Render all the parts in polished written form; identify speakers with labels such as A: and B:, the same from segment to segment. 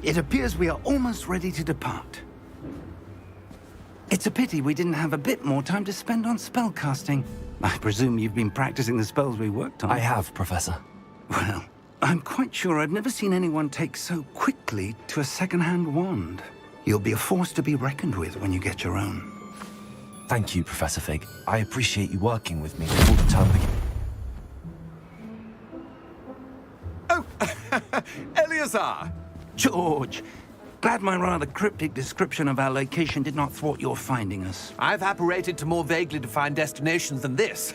A: It appears we are almost ready to depart. It's a pity we didn't have a bit more time to spend on spellcasting. I presume you've been practicing the spells we worked on.
B: I have, Professor.
A: Well, I'm quite sure I've never seen anyone take so quickly to a second-hand wand. You'll be a force to be reckoned with when you get your own.
B: Thank you, Professor Fig. I appreciate you working with me before the term begins.
C: Oh, Eleazar!
A: George! Glad my rather cryptic description of our location did not thwart your finding us.
C: I've apparated to more vaguely defined destinations than this.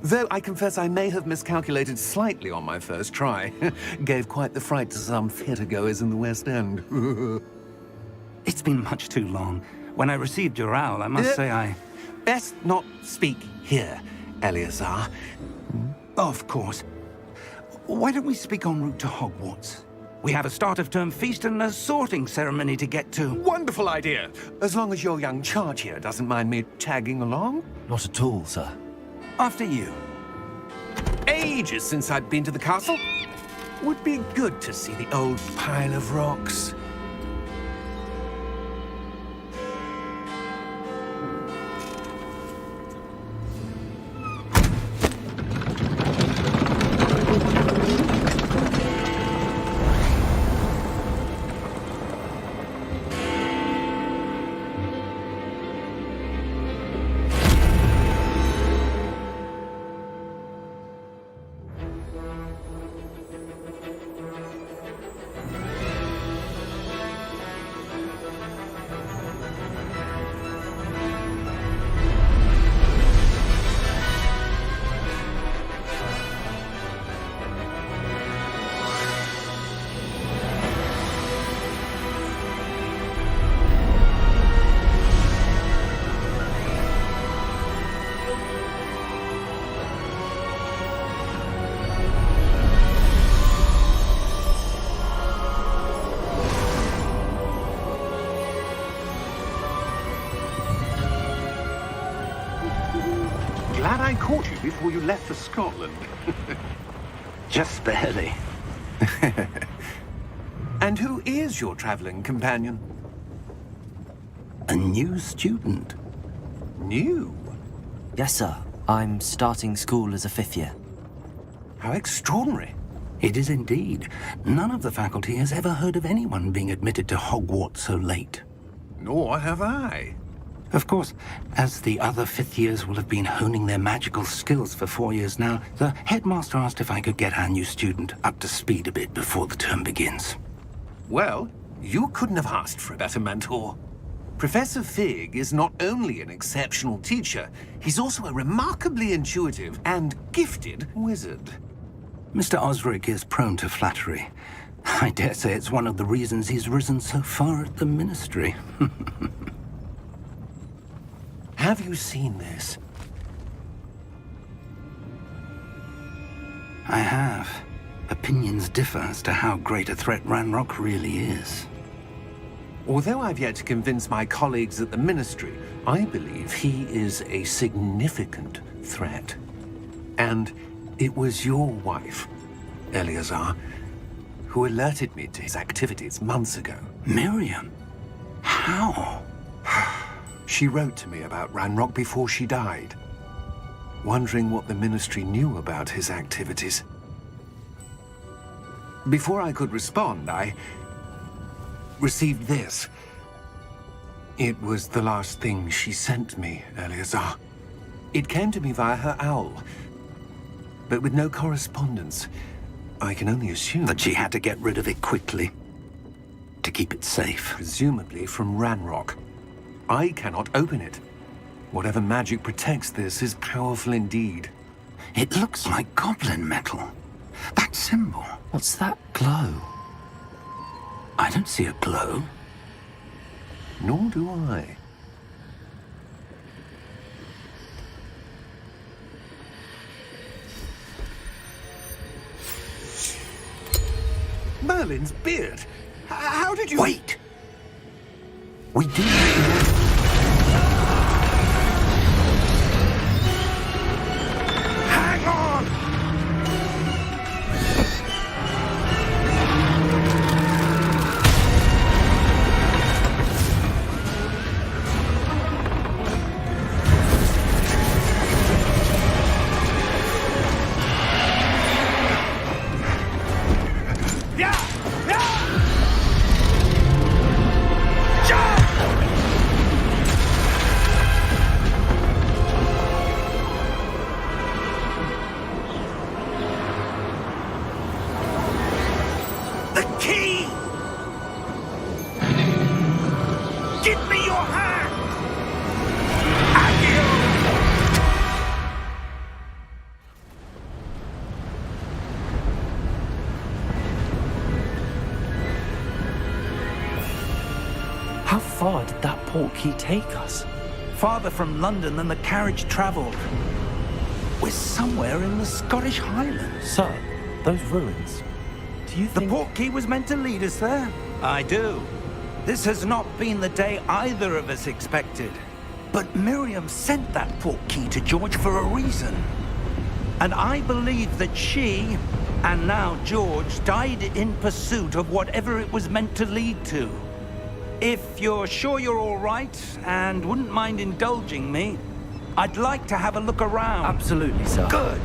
C: Though I confess I may have miscalculated slightly on my first try. Gave quite the fright to some theatre-goers in the West End.
A: It's been much too long. When I received your owl, I must say I...
C: Best not speak here, Eleazar.
A: Of course. Why don't we speak en route to Hogwarts? We have a start-of-term feast and a sorting ceremony to get to.
C: Wonderful idea! As long as your young charge here doesn't mind me tagging along.
B: Not at all, sir.
A: After you.
C: Ages since I'd been to the castle. Would be good to see the old pile of rocks. Glad I caught you before you left for Scotland.
A: Just barely.
C: And who is your traveling companion?
A: A new student.
C: New?
B: Yes, sir. I'm starting school as a 5th year.
C: How extraordinary.
A: It is indeed. None of the faculty has ever heard of anyone being admitted to Hogwarts so late.
C: Nor have I.
A: Of course, as the other 5th years will have been honing their magical skills for 4 years now, the headmaster asked if I could get our new student up to speed a bit before the term begins.
C: Well, you couldn't have asked for a better mentor. Professor Fig is not only an exceptional teacher, he's also a remarkably intuitive and gifted wizard.
A: Mr. Osric is prone to flattery. I dare say it's one of the reasons he's risen so far at the Ministry.
C: Have you seen this?
A: I have. Opinions differ as to how great a threat Ranrock really is.
C: Although I've yet to convince my colleagues at the Ministry, I believe he is a significant threat. And it was your wife, Eleazar, who alerted me to his activities months ago.
A: Miriam? How?
C: She wrote to me about Ranrock before she died, wondering what the Ministry knew about his activities. Before I could respond, I received this. It was the last thing she sent me, Eleazar. It came to me via her owl, but with no correspondence. I can only assume
A: That she had to get rid of it quickly, to keep it safe.
C: presumably from Ranrock. I cannot open it. Whatever magic protects this is powerful indeed.
A: It looks like goblin metal. That symbol.
B: What's that glow?
A: I don't see a glow.
C: Nor do I. Merlin's beard. How did you...
A: Wait! We do...
C: Hang on!
B: far did that portkey take us?
A: Farther from London than the carriage travelled. We're somewhere in the Scottish Highlands.
B: Sir, those ruins. Do you
A: The
B: think...
A: portkey was meant to lead us there? I do. This has not been the day either of us expected. But Miriam sent that portkey to George for a reason. And I believe that she, and now George, died in pursuit of whatever it was meant to lead to. If you're sure you're all right, and wouldn't mind indulging me, I'd like to have a look around.
B: Absolutely, sir.
A: Good.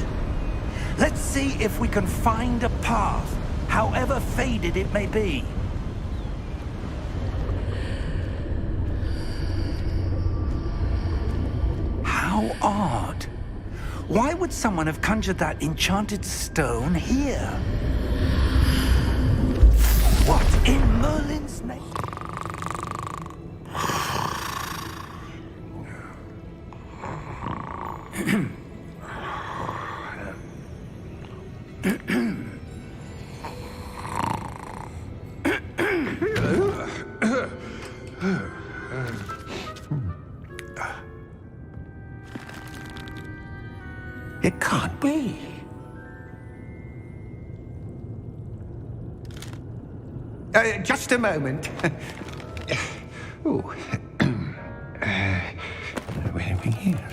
A: Let's see if we can find a path, however faded it may be. How odd. Why would someone have conjured that enchanted stone here? What in Merlin's name? It can't be. Just a moment. Ooh. Where are we here?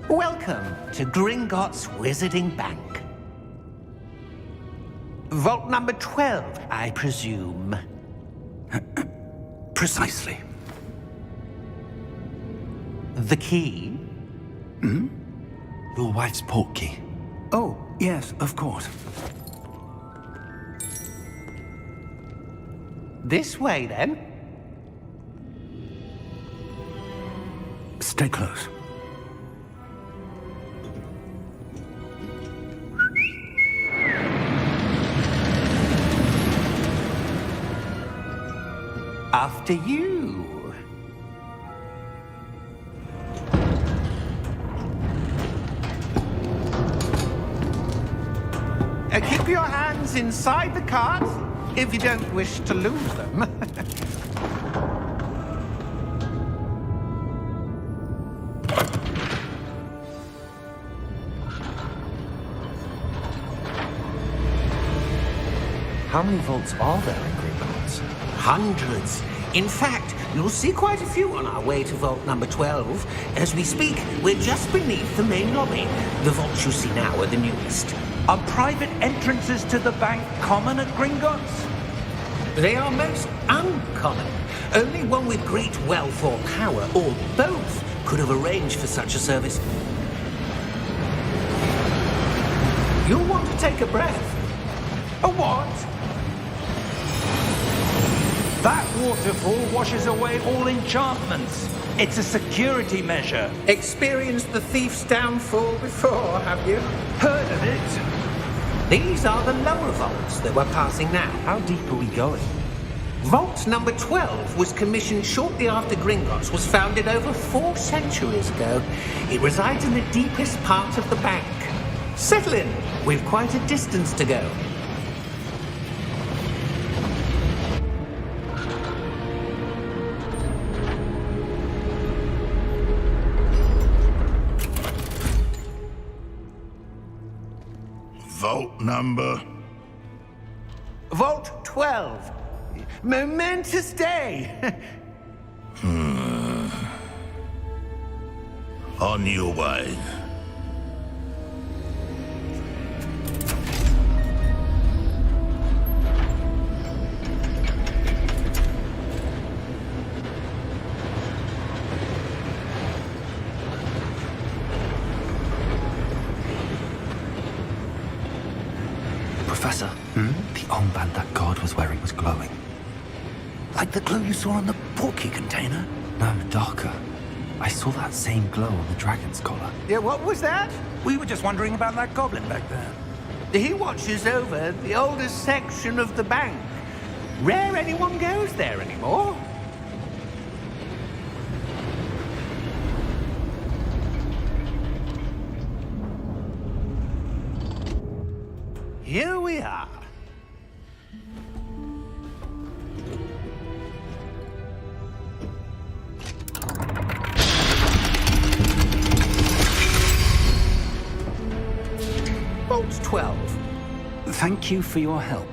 C: Welcome to Gringotts Wizarding Bank. Vault number 12, I presume.
A: Precisely.
C: The key?
B: Your wife's portkey.
A: Oh, yes, of course.
C: This way, then.
A: Stay close.
C: After you. Keep your hands inside the cart if you don't wish to lose them.
B: How many vaults are there in Gringotts?
C: Hundreds. In fact, you'll see quite a few on our way to vault number 12. As we speak, we're just beneath the main lobby. The vaults you see now are the newest.
A: Are private entrances to the bank common at Gringotts?
C: They are most uncommon. Only one with great wealth or power, or both, could have arranged for such a service. You'll want to take a breath.
A: A what? That waterfall washes away all enchantments. It's a security measure.
C: Experienced the thief's downfall before, have you?
A: Heard of it?
C: These are the lower vaults that we're passing now.
B: How deep are we going?
C: Vault number 12 was commissioned shortly after Gringotts was founded over 4 centuries ago. It resides in the deepest part of the bank. Settle in. We've quite a distance to go.
D: Vault number?
C: Vault 12. Momentous day.
D: On your way.
B: Professor, the armband that guard was wearing was glowing.
A: Like the glow you saw on the portkey container?
B: No, darker. I saw that same glow on the dragon's collar.
C: Yeah, what was that?
A: We were just wondering about that goblin back there.
C: He watches over the oldest section of the bank. Rare anyone goes there anymore. here we are. Vault 12.
B: Thank you for your help.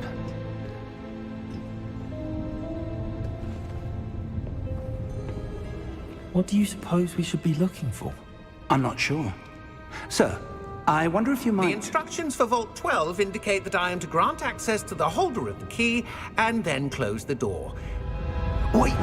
B: What do you suppose we should be looking for?
A: I'm not sure. Sir, I wonder if you might...
C: The instructions for Vault 12 indicate that I am to grant access to the holder of the key and then close the door.
A: Wait!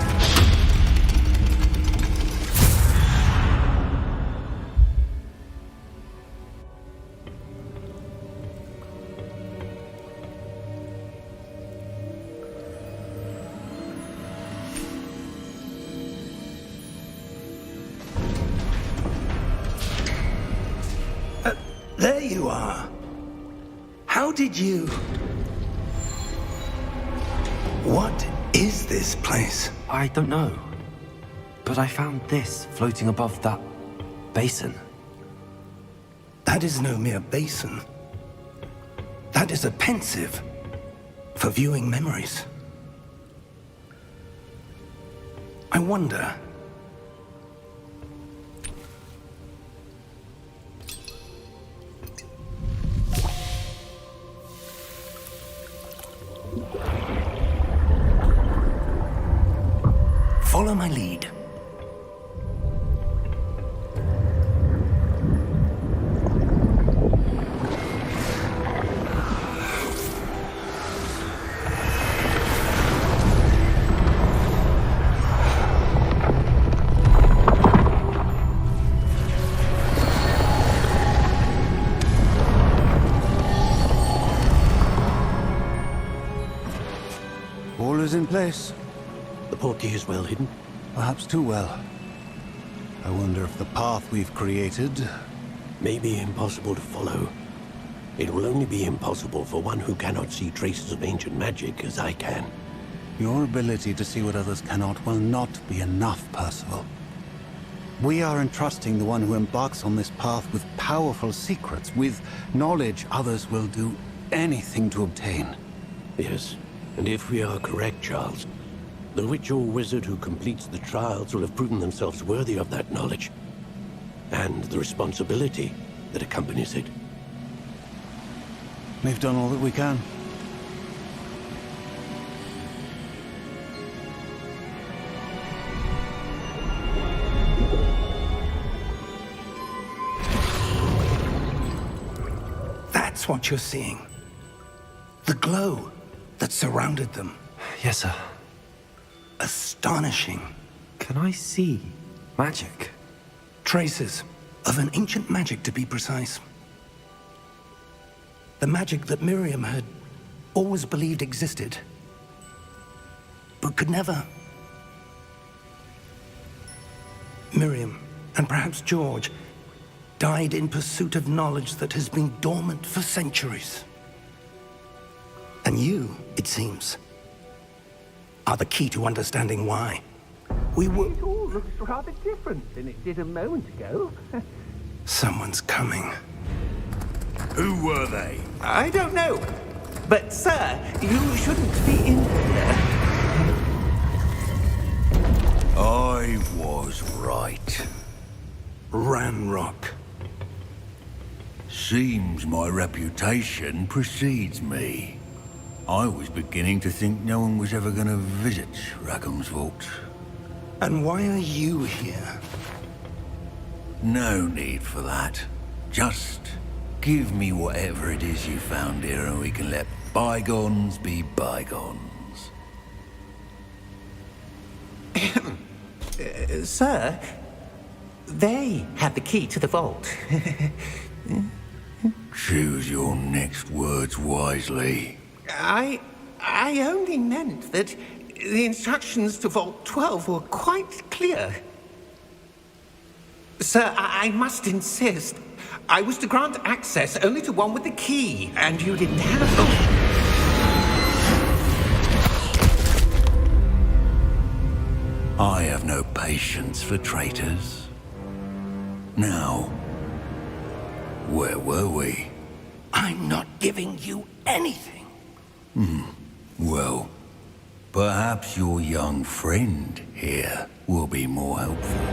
A: There you are. How did you... What is this place?
B: I don't know. But I found this floating above that basin.
A: That is no mere basin. That is a pensive for viewing memories. I wonder... Follow my lead.
E: All is in place.
F: The portkey is well hidden.
E: Perhaps too well. I wonder if the path we've created...
F: May be impossible to follow. It will only be impossible for one who cannot see traces of ancient magic as I can.
E: Your ability to see what others cannot will not be enough, Percival. We are entrusting the one who embarks on this path with powerful secrets, with knowledge others will do anything to obtain.
F: Yes, and if we are correct, Charles, the witch or wizard who completes the trials will have proven themselves worthy of that knowledge, and the responsibility that accompanies it.
E: We've done all that we can.
A: That's what you're seeing. The glow that surrounded them.
B: Yes, sir.
A: Astonishing.
B: Can I see magic?
A: Traces of an ancient magic, to be precise. The magic that Miriam had always believed existed, but could never. Miriam, and perhaps George, died in pursuit of knowledge that has been dormant for centuries. And you, it seems, are the key to understanding why.
C: It all looks rather different than it did a moment ago.
A: Someone's coming.
D: Who were they?
C: I don't know. But, sir, you shouldn't be in here.
D: I was right.
A: Ramrock.
D: Seems my reputation precedes me. I was beginning to think no one was ever going to visit Rackham's vault.
A: And why are you here?
D: No need for that. Just give me whatever it is you found here and we can let bygones be bygones.
C: Sir, they have the key to the vault.
D: Choose your next words wisely.
C: I only meant that the instructions to Vault 12 were quite clear. Sir, I must insist. I was to grant access only to one with the key, and you didn't have...
D: I have no patience for traitors. Now, where were we?
A: I'm not giving you anything.
D: Well, perhaps your young friend here will be more helpful.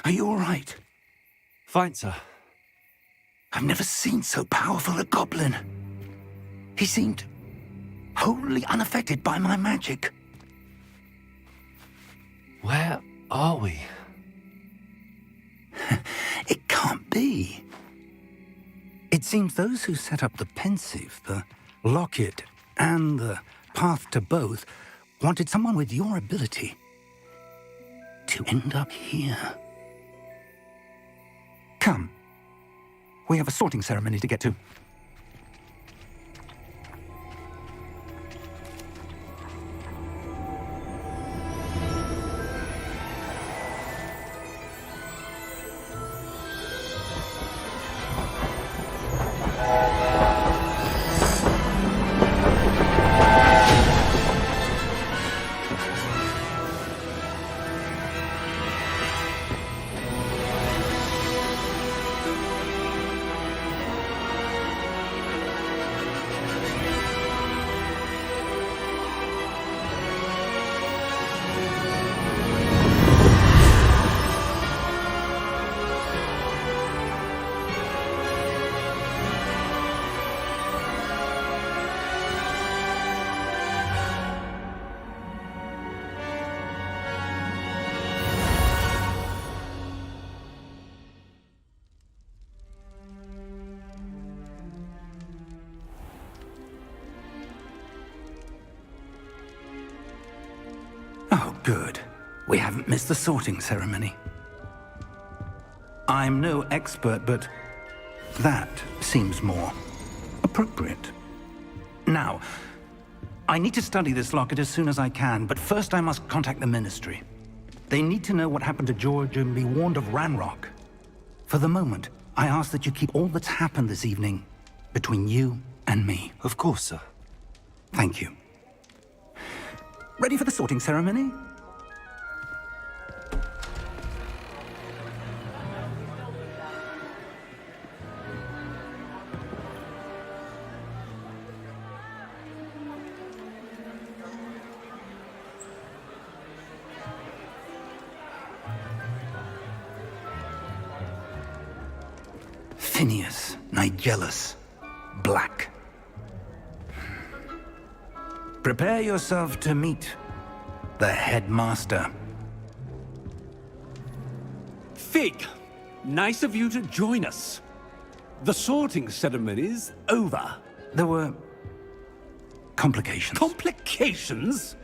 A: Are you all right?
B: Fine, sir.
A: I've never seen so powerful a goblin. He seemed wholly unaffected by my magic.
B: Where are we?
A: It can't be. It seems those who set up the pensive, the locket, and the path to both wanted someone with your ability to end up here. Come. We have a sorting ceremony to get to. Oh, good. We haven't missed the sorting ceremony. I'm no expert, but that seems more appropriate. Now, I need to study this locket as soon as I can, but first I must contact the Ministry. They need to know what happened to George and be warned of Ranrock. For the moment, I ask that you keep all that's happened this evening between you and me.
B: Of course, sir.
A: Thank you. Ready for the sorting ceremony? Phineas, Nigellus, Black. Prepare yourself to meet the headmaster.
G: Fig, nice of you to join us. The sorting ceremony's over.
A: There were complications.
G: Complications?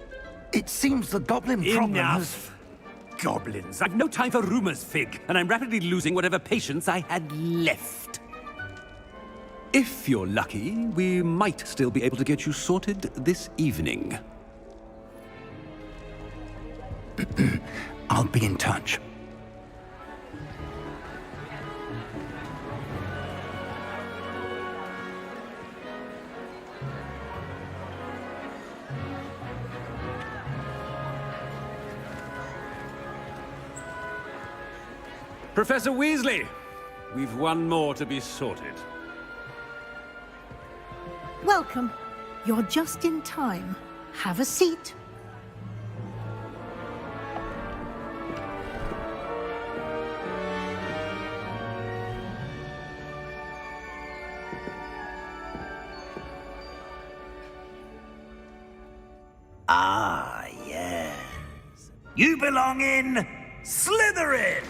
A: It seems the goblin problem has...
G: Enough! Goblins. I've no time for rumors, Fig, and I'm rapidly losing whatever patience I had left. If you're lucky, we might still be able to get you sorted this evening.
A: I'll be in touch.
G: Professor Weasley, we've one more to be sorted.
H: Welcome. You're just in time. Have a seat.
A: You belong in Slytherin!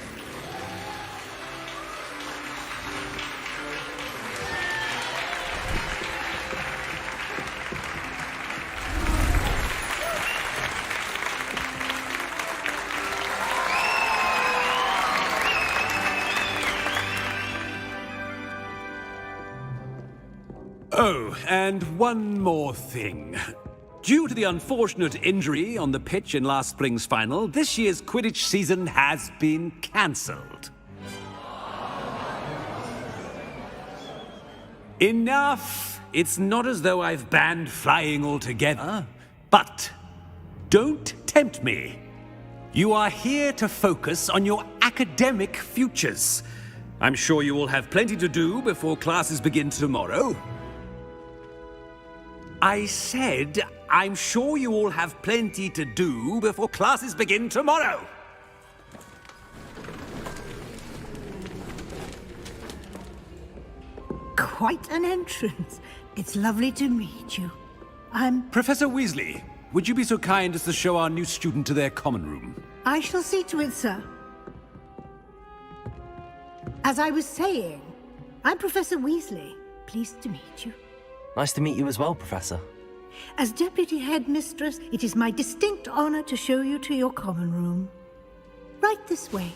G: Oh, and one more thing. Due to the unfortunate injury on the pitch in last spring's final, this year's Quidditch season has been cancelled. Enough! It's not as though I've banned flying altogether, but don't tempt me. You are here to focus on your academic futures. I'm sure you will have plenty to do before classes begin tomorrow. I said, I'm sure you all have plenty to do before classes begin tomorrow.
H: Quite an entrance. It's lovely to meet you.
G: Professor Weasley, would you be so kind as to show our new student to their common room?
H: I shall see to it, sir. As I was saying, I'm Professor Weasley. Pleased to meet you.
B: Nice to meet you as well, Professor.
H: As Deputy Headmistress, it is my distinct honor to show you to your common room. Right this way.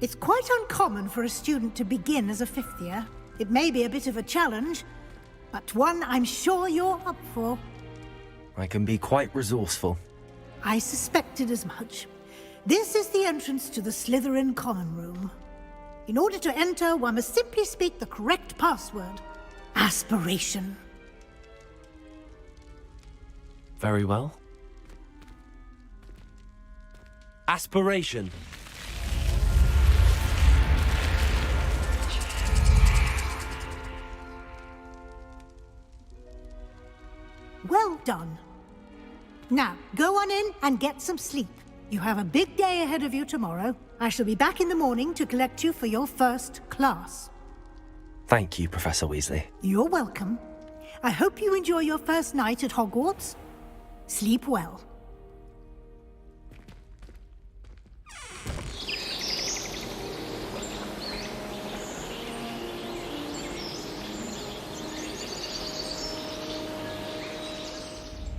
H: It's quite uncommon for a student to begin as a fifth year. It may be a bit of a challenge, but one I'm sure you're up for.
B: I can be quite resourceful.
H: I suspected as much. This is the entrance to the Slytherin common room. In order to enter, one must simply speak the correct password. Aspiration.
B: Very well. Aspiration.
H: Well done. Now, go on in and get some sleep. You have a big day ahead of you tomorrow. I shall be back in the morning to collect you for your first class.
B: Thank you, Professor Weasley.
H: You're welcome. I hope you enjoy your first night at Hogwarts. Sleep well.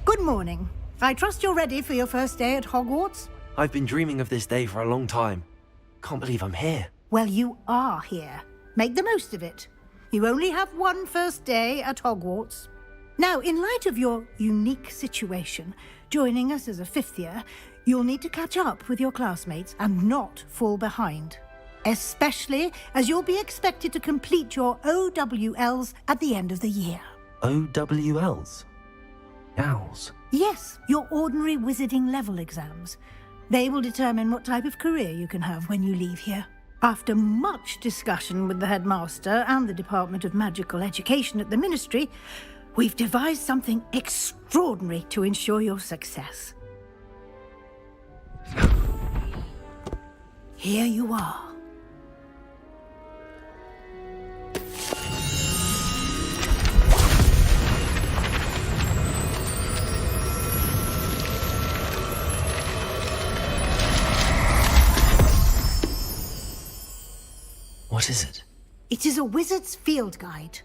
H: Good morning. I trust you're ready for your first day at Hogwarts?
B: I've been dreaming of this day for a long time. Can't believe I'm here.
H: Well, you are here. Make the most of it. You only have one first day at Hogwarts. Now, in light of your unique situation, joining us as a fifth year, you'll need to catch up with your classmates and not fall behind. Especially as you'll be expected to complete your OWLs at the end of the year.
B: OWLs? Owls?
H: Yes, your ordinary wizarding level exams. They will determine what type of career you can have when you leave here. After much discussion with the headmaster and the Department of Magical Education at the Ministry, we've devised something extraordinary to ensure your success. Here you are.
B: What is it?
H: It is a wizard's field guide.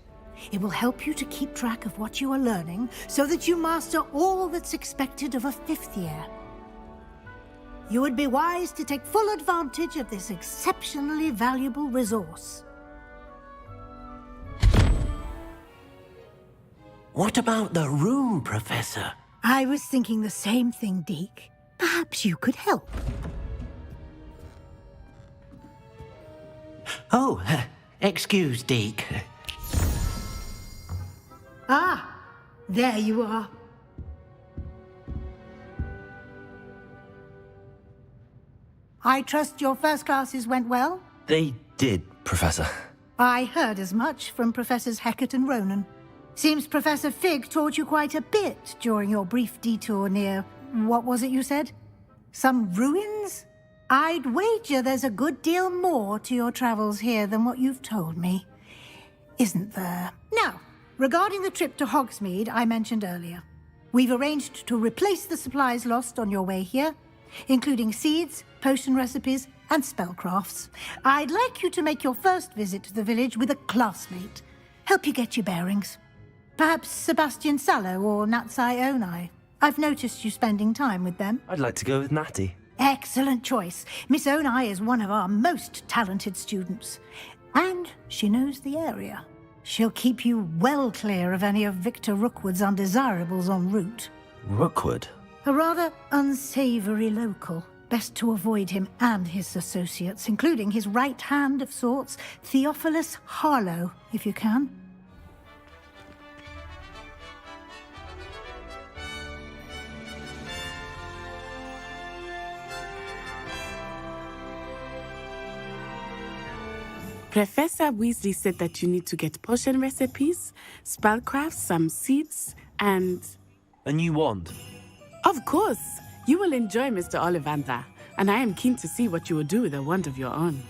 H: It will help you to keep track of what you are learning so that you master all that's expected of a fifth year. You would be wise to take full advantage of this exceptionally valuable resource.
F: What about the room, Professor?
H: I was thinking the same thing, Deke. Perhaps you could help.
F: Oh, excuse, Deke.
H: Ah, there you are. I trust your first classes went well?
B: They did, Professor.
H: I heard as much from Professors Hecat and Ronan. Seems Professor Fig taught you quite a bit during your brief detour near... what was it you said? Some ruins? I'd wager there's a good deal more to your travels here than what you've told me. Isn't there? Now, regarding the trip to Hogsmeade I mentioned earlier, we've arranged to replace the supplies lost on your way here, including seeds, potion recipes, and spellcrafts. I'd like you to make your first visit to the village with a classmate. Help you get your bearings. Perhaps Sebastian Sallow or Natsai Onai. I've noticed you spending time with them.
B: I'd like to go with Natty.
H: Excellent choice. Miss Onai is one of our most talented students. And she knows the area. She'll keep you well clear of any of Victor Rookwood's undesirables en route.
B: Rookwood?
H: A rather unsavory local. Best to avoid him and his associates, including his right hand of sorts, Theophilus Harlow, if you can.
I: Professor Weasley said that you need to get potion recipes, spellcrafts, some seeds, and...
B: A new wand?
I: Of course! You will enjoy Mr. Ollivander, and I am keen to see what you will do with a wand of your own.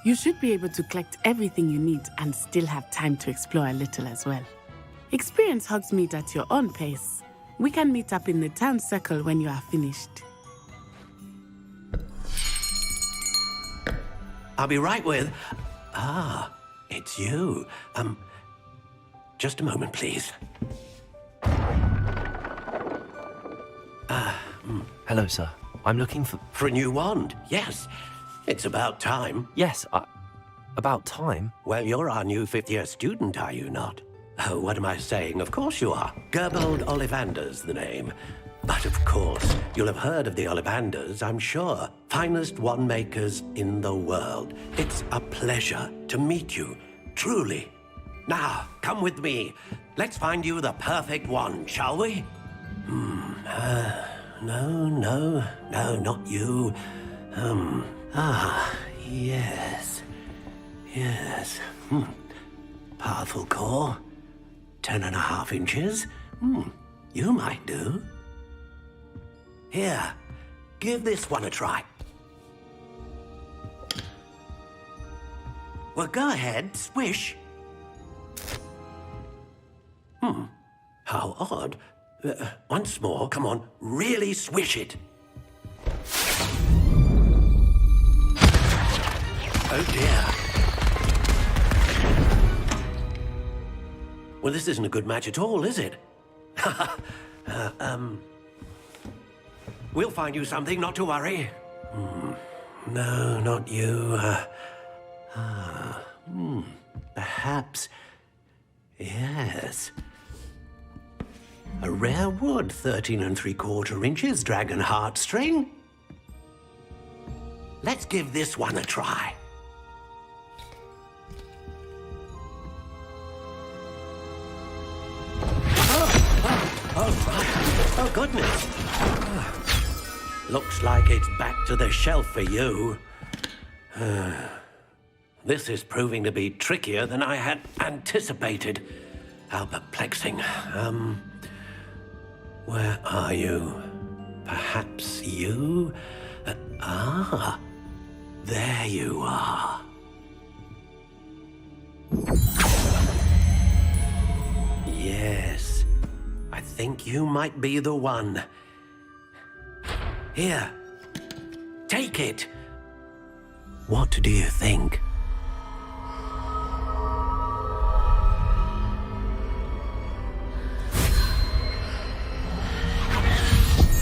I: You should be able to collect everything you need and still have time to explore a little as well. Experience Hogsmeade at your own pace. We can meet up in the town circle when you are finished.
F: I'll be right with... Ah, it's you. Just a moment, please.
B: Hello, sir. I'm looking for...
F: For a new wand, yes. It's about time.
B: Yes, about time?
F: Well, you're our new fifth-year student, are you not? Oh, what am I saying? Of course you are. Gerbold Ollivander's the name. But of course, you'll have heard of the Ollivanders, I'm sure. Finest wand makers in the world. It's a pleasure to meet you, truly. Now, come with me. Let's find you the perfect wand, shall we? No, not you. Yes. Powerful core. 10.5 inches. You might do. Here, give this one a try. Well, go ahead, swish. How odd. Once more, come on, really swish it. Oh dear. Well, this isn't a good match at all, is it? We'll find you something, not to worry. No, not you. Perhaps. Yes. A rare wood, 13 3/4 inches, dragon heartstring. Let's give this one a try. Oh, goodness. Looks like it's back to the shelf for you. This is proving to be trickier than I had anticipated. How perplexing. Where are you? Perhaps you? There you are. Yes, I think you might be the one. Here, take it. What do you think?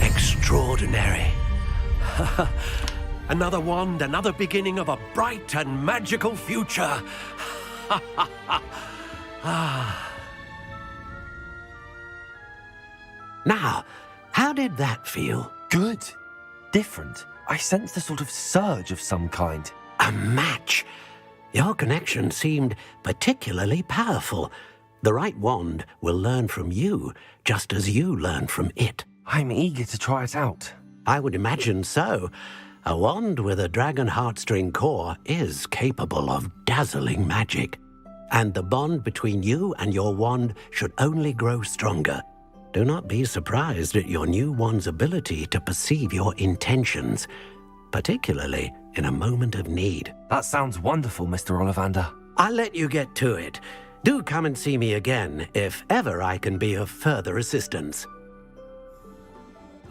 F: Extraordinary. Another wand, another beginning of a bright and magical future. Now, how did that feel?
B: Good. Different. I sensed a sort of surge of some kind.
F: A match. Your connection seemed particularly powerful. The right wand will learn from you, just as you learn from it.
B: I'm eager to try it out.
F: I would imagine so. A wand with a dragon heartstring core is capable of dazzling magic. And the bond between you and your wand should only grow stronger. Do not be surprised at your new wand's ability to perceive your intentions, particularly in a moment of need.
B: That sounds wonderful, Mr. Ollivander.
F: I'll let you get to it. Do come and see me again if ever I can be of further assistance.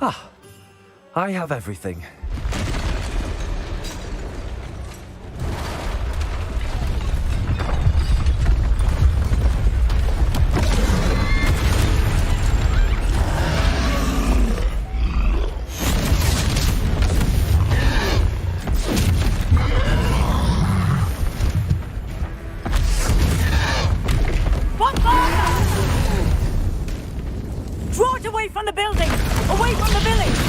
B: Ah, I have everything.
J: Draw it away from the building! Away from the village!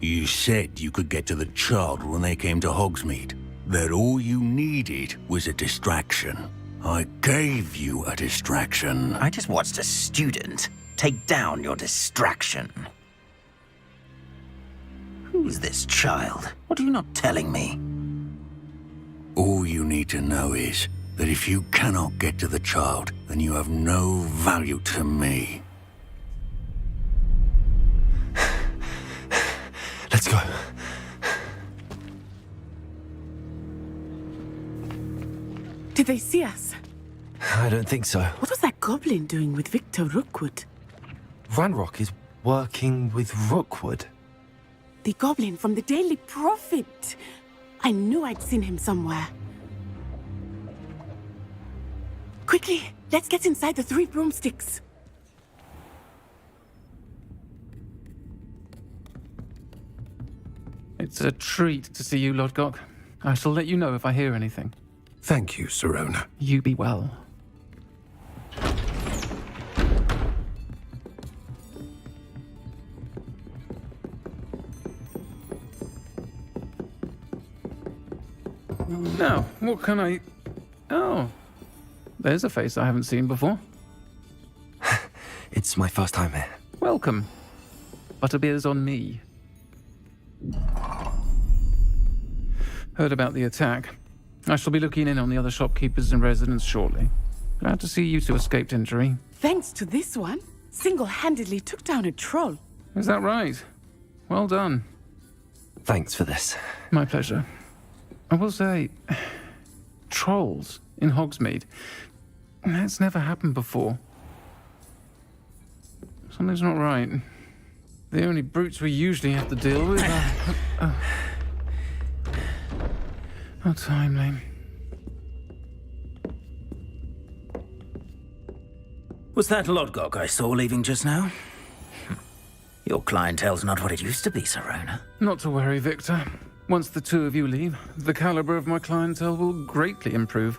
D: You said you could get to the child when they came to Hogsmeade. That all you needed was a distraction. I gave you a distraction.
A: I just watched a student take down your distraction. Who's this child? What are you not telling me?
D: All you need to know is that if you cannot get to the child, then you have no value to me.
B: Let's go.
I: Did they see us?
B: I don't think so.
I: What was that goblin doing with Victor Rookwood?
B: Ranrock is working with Rookwood.
I: The goblin from the Daily Prophet. I knew I'd seen him somewhere. Quickly, let's get inside the 3 broomsticks.
K: It's a treat to see you, Lodgok. I shall let you know if I hear anything.
C: Thank you, Sirona.
K: You be well. Now, what can I... Oh, there's a face I haven't seen before.
B: It's my first time here.
K: Welcome. Butterbeer's on me. Heard about the attack. I shall be looking in on the other shopkeepers and residents shortly. Glad to see you two escaped injury.
I: Thanks to this one, single-handedly took down a troll.
K: Is that right? Well done.
B: Thanks for this.
K: My pleasure. I will say, trolls in Hogsmeade. That's never happened before. Something's not right. The only brutes we usually have to deal with are... How timely.
A: Was that Lodgok I saw leaving just now? Your clientele's not what it used to be, Sirona.
K: Not to worry, Victor. Once the two of you leave, the caliber of my clientele will greatly improve.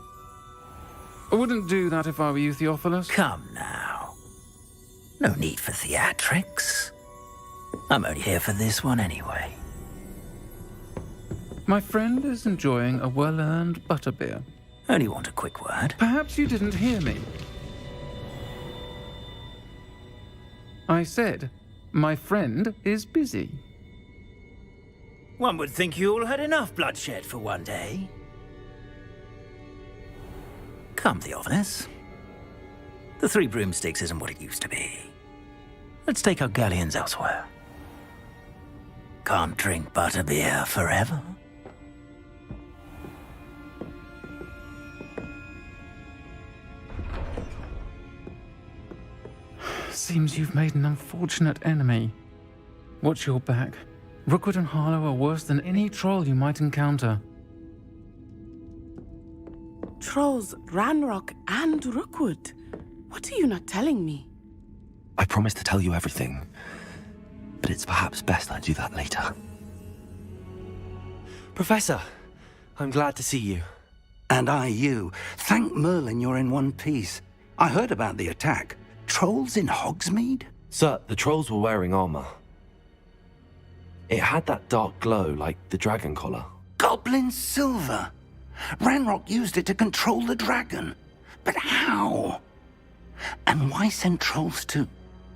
K: I wouldn't do that if I were you, Theophilus.
A: Come now. No need for theatrics. I'm only here for this one anyway.
K: My friend is enjoying a well-earned butterbeer.
A: Only want a quick word.
K: Perhaps you didn't hear me. I said, my friend is busy.
A: One would think you all had enough bloodshed for one day. Come, Theophilus. The 3 broomsticks isn't what it used to be. Let's take our galleons elsewhere. Can't drink butterbeer forever.
K: Seems you've made an unfortunate enemy. Watch your back. Rookwood and Harlow are worse than any troll you might encounter.
I: Trolls, Ranrock, and Rookwood. What are you not telling me?
B: I promised to tell you everything, but it's perhaps best I do that later. Professor, I'm glad to see you.
A: And I you. Thank Merlin you're in one piece. I heard about the attack. Trolls in Hogsmeade?
B: Sir, the trolls were wearing armor. It had that dark glow like the dragon collar.
A: Goblin silver! Ranrock used it to control the dragon. But how? And why send trolls to...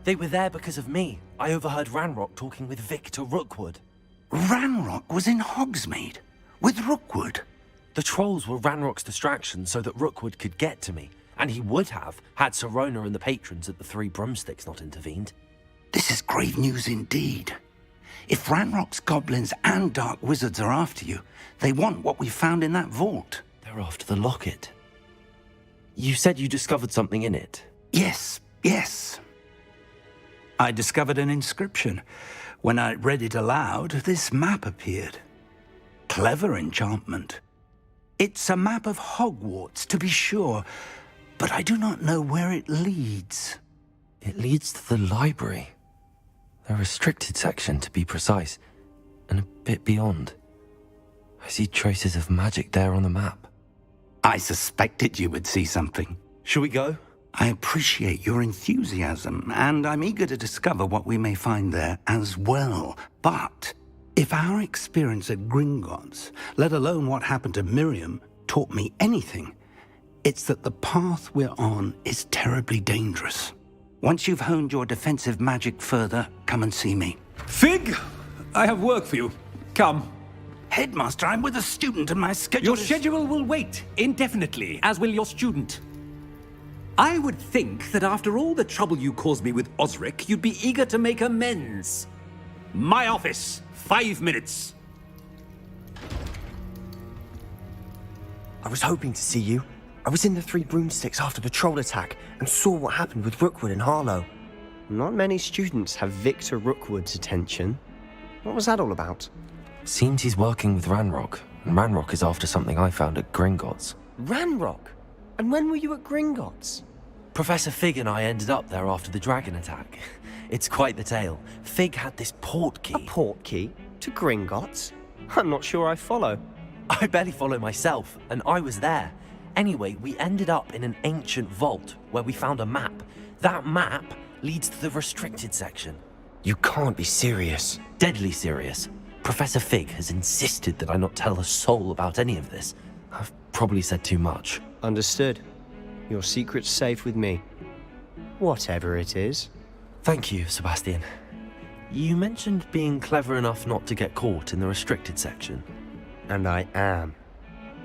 B: They were there because of me. I overheard Ranrock talking with Victor Rookwood.
A: Ranrock was in Hogsmeade? With Rookwood?
B: The trolls were Ranrock's distraction so that Rookwood could get to me. And he would have, had Sirona and the patrons at the Three Broomsticks not intervened.
A: This is grave news indeed. If Ranrock's goblins and dark wizards are after you, they want what we found in that vault.
B: They're after the locket. You said you discovered something in it.
A: Yes. I discovered an inscription. When I read it aloud, this map appeared. Clever enchantment. It's a map of Hogwarts, to be sure, but I do not know where it leads.
B: It leads to the library. The restricted section, to be precise, and a bit beyond. I see traces of magic there on the map.
A: I suspected you would see something.
B: Shall we go?
A: I appreciate your enthusiasm, and I'm eager to discover what we may find there as well. But if our experience at Gringotts, let alone what happened to Miriam, taught me anything, it's that the path we're on is terribly dangerous. Once you've honed your defensive magic further, come and see me.
G: Fig, I have work for you. Come.
A: Headmaster, I'm with a student and my schedule
G: Your schedule will wait indefinitely, as will your student. I would think that after all the trouble you caused me with Osric, you'd be eager to make amends. My office, 5 minutes.
L: I was hoping to see you. I was in the Three Broomsticks after the troll attack and saw what happened with Rookwood and Harlow. Not many students have Victor Rookwood's attention. What was that all about?
B: Seems he's working with Ranrock, and Ranrock is after something I found at Gringotts.
L: Ranrock? And when were you at Gringotts?
B: Professor Fig and I ended up there after the dragon attack. It's quite the tale. Fig had this port key.
L: A port key? To Gringotts? I'm not sure I follow.
B: I barely follow myself, and I was there. Anyway, we ended up in an ancient vault where we found a map. That map leads to the restricted section.
L: You can't be serious.
B: Deadly serious. Professor Fig has insisted that I not tell a soul about any of this. I've probably said too much.
L: Understood. Your secret's safe with me. Whatever it is.
B: Thank you, Sebastian. You mentioned being clever enough not to get caught in the restricted section.
L: And I am.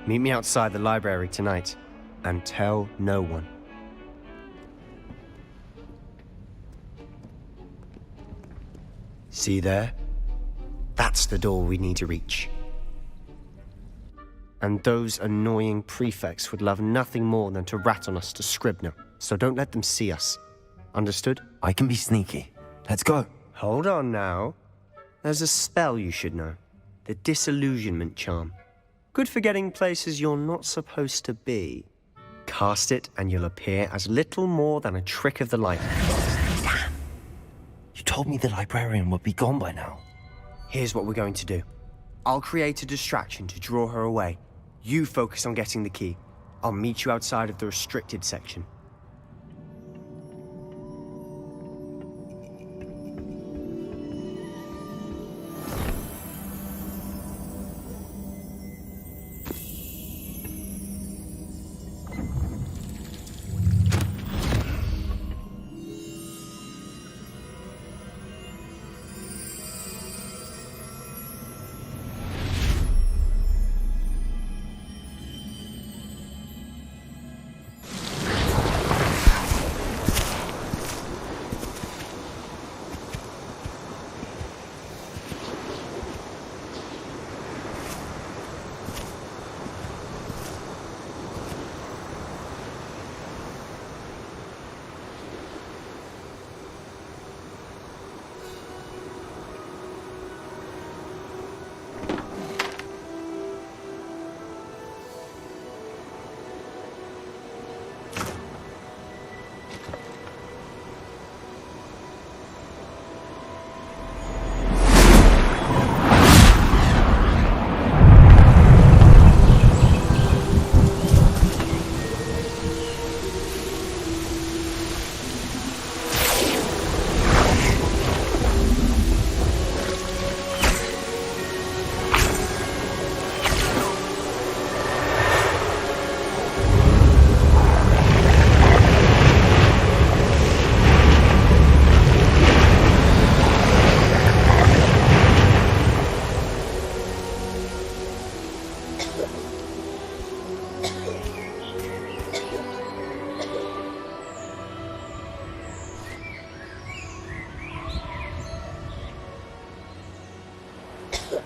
L: Meet me outside the library tonight, and tell no one. See there? That's the door we need to reach. And those annoying prefects would love nothing more than to rat on us to Scribner, so don't let them see us. Understood?
B: I can be sneaky. Let's go.
L: Hold on now. There's a spell you should know. The Disillusionment Charm. Good for getting places you're not supposed to be. Cast it and you'll appear as little more than a trick of the light.
B: Damn. You told me the librarian would be gone by now.
L: Here's what we're going to do. I'll create a distraction to draw her away. You focus on getting the key. I'll meet you outside of the restricted section.
M: You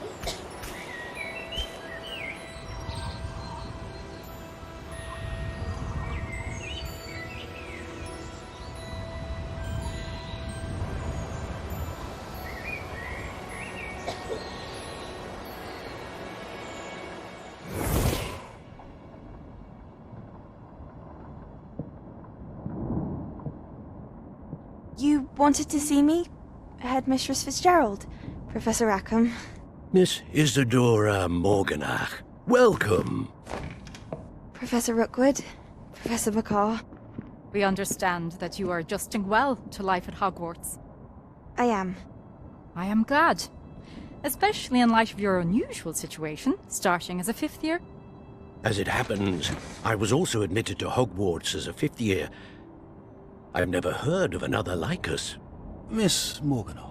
M: wanted to see me? Headmistress Fitzgerald? Professor Rackham?
F: Miss Isadora Morganach, welcome.
M: Professor Rookwood? Professor Bakar?
J: We understand that you are adjusting well to life at Hogwarts.
M: I am.
J: I am glad. Especially in light of your unusual situation, starting as a 5th year.
F: As it happens, I was also admitted to Hogwarts as a 5th year. I've never heard of another like us.
E: Miss Morganach,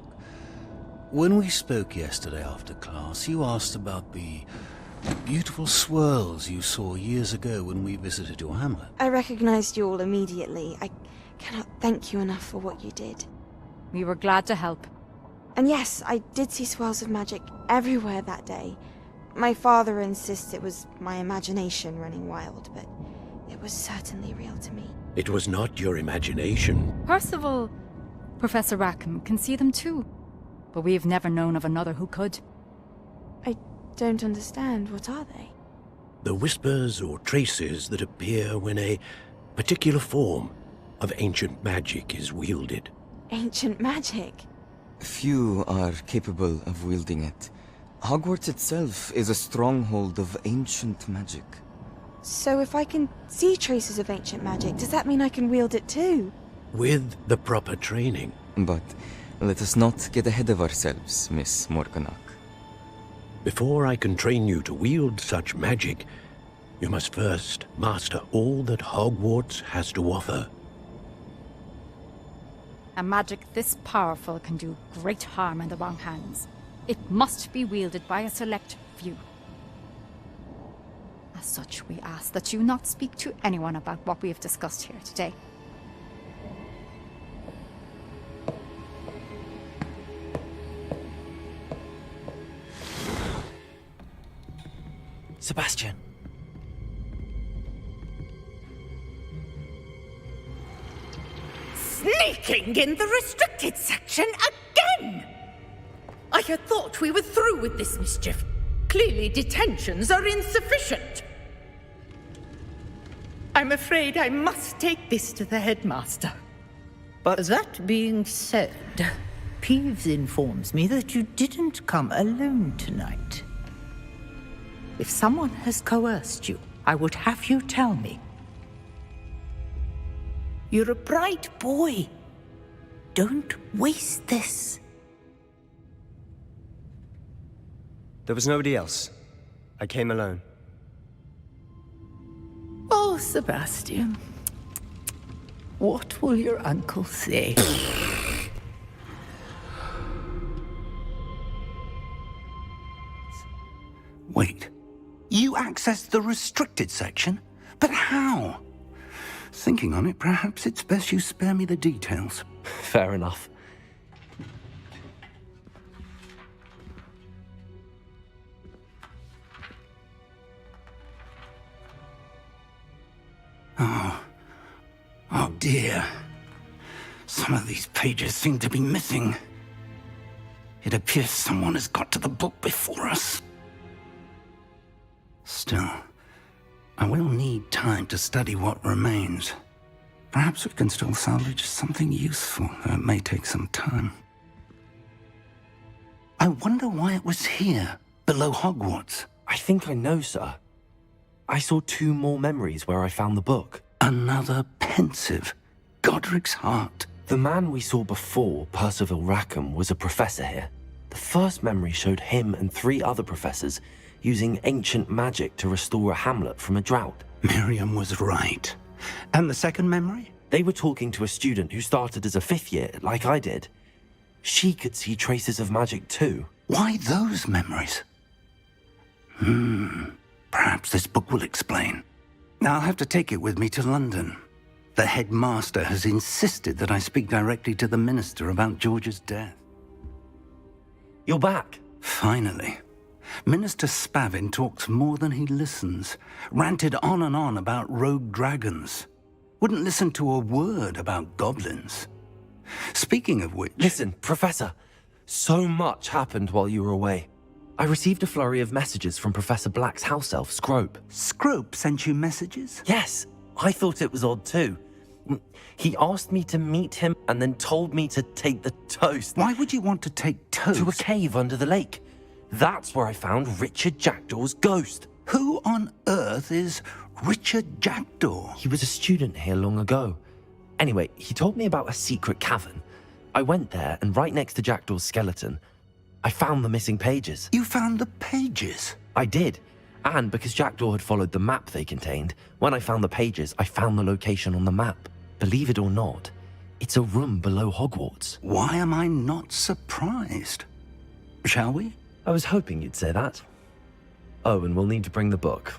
E: when we spoke yesterday after class, you asked about the beautiful swirls you saw years ago when we visited your hamlet.
M: I recognized you all immediately. I cannot thank you enough for what you did.
J: We were glad to help.
M: And yes, I did see swirls of magic everywhere that day. My father insists it was my imagination running wild, but it was certainly real to me.
F: It was not your imagination.
J: Percival, Professor Rackham can see them too. But we've never known of another who could.
M: I don't understand. What are they?
F: The whispers or traces that appear when a particular form of ancient magic is wielded.
M: Ancient magic?
B: Few are capable of wielding it. Hogwarts itself is a stronghold of ancient magic.
M: So if I can see traces of ancient magic, does that mean I can wield it too?
F: With the proper training.
B: But let us not get ahead of ourselves, Miss Morganach.
F: Before I can train you to wield such magic, you must first master all that Hogwarts has to offer.
J: A magic this powerful can do great harm in the wrong hands. It must be wielded by a select few. As such, we ask that you not speak to anyone about what we have discussed here today.
B: Sebastian.
N: Sneaking in the restricted section again! I had thought we were through with this mischief. Clearly detentions are insufficient. I'm afraid I must take this to the headmaster.
O: But that being said, Peeves informs me that you didn't come alone tonight. If someone has coerced you, I would have you tell me. You're a bright boy. Don't waste this.
L: There was nobody else. I came alone.
O: Oh, Sebastian. What will your uncle say?
A: Wait. You accessed the restricted section? But how? Thinking on it, perhaps it's best you spare me the details.
B: Fair enough.
A: Oh dear. Some of these pages seem to be missing. It appears someone has got to the book before us. Still, I will need time to study what remains. Perhaps we can still salvage something useful, though it may take some time. I wonder why it was here, below Hogwarts.
B: I think I know, sir. I saw 2 more memories where I found the book.
A: Another pensive. Godric's heart.
B: The man we saw before, Percival Rackham, was a professor here. The first memory showed him and 3 other professors using ancient magic to restore a hamlet from a drought.
A: Miriam was right. And the second memory?
B: They were talking to a student who started as a 5th year, like I did. She could see traces of magic too.
A: Why those memories? Perhaps this book will explain. I'll have to take it with me to London. The headmaster has insisted that I speak directly to the minister about George's death.
B: You're back.
A: Finally. Minister Spavin talks more than he listens. Ranted on and on about rogue dragons. Wouldn't listen to a word about goblins. Speaking of which...
B: Listen, Professor. So much happened while you were away. I received a flurry of messages from Professor Black's house elf, Scrope.
A: Scrope sent you messages?
B: Yes. I thought it was odd too. He asked me to meet him and then told me to take the toast.
A: Why would you want to take toast?
B: To a cave under the lake. That's where I found Richard Jackdaw's ghost.
A: Who on earth is Richard Jackdaw?
B: He was a student here long ago. Anyway, he told me about a secret cavern. I went there, and right next to Jackdaw's skeleton, I found the missing pages.
A: You found the pages?
B: I did. And because Jackdaw had followed the map they contained, when I found the pages, I found the location on the map. Believe it or not, it's a room below Hogwarts.
A: Why am I not surprised? Shall we?
B: I was hoping you'd say that. Oh, and we'll need to bring the book.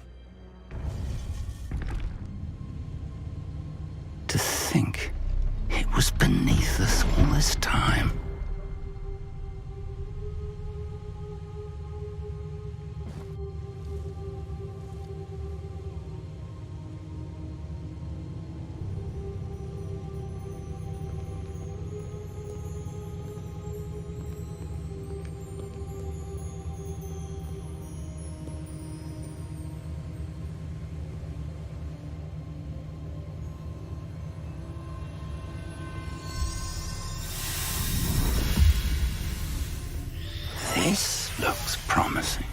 A: To think it was beneath us all this time. This looks promising.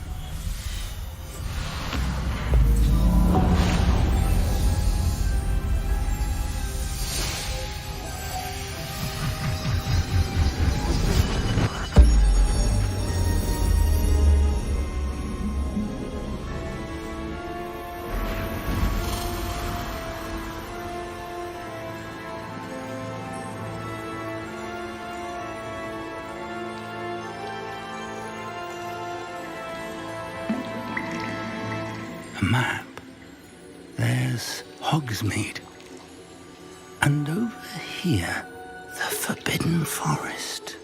A: A map. There's Hogsmeade. And over here, the Forbidden Forest.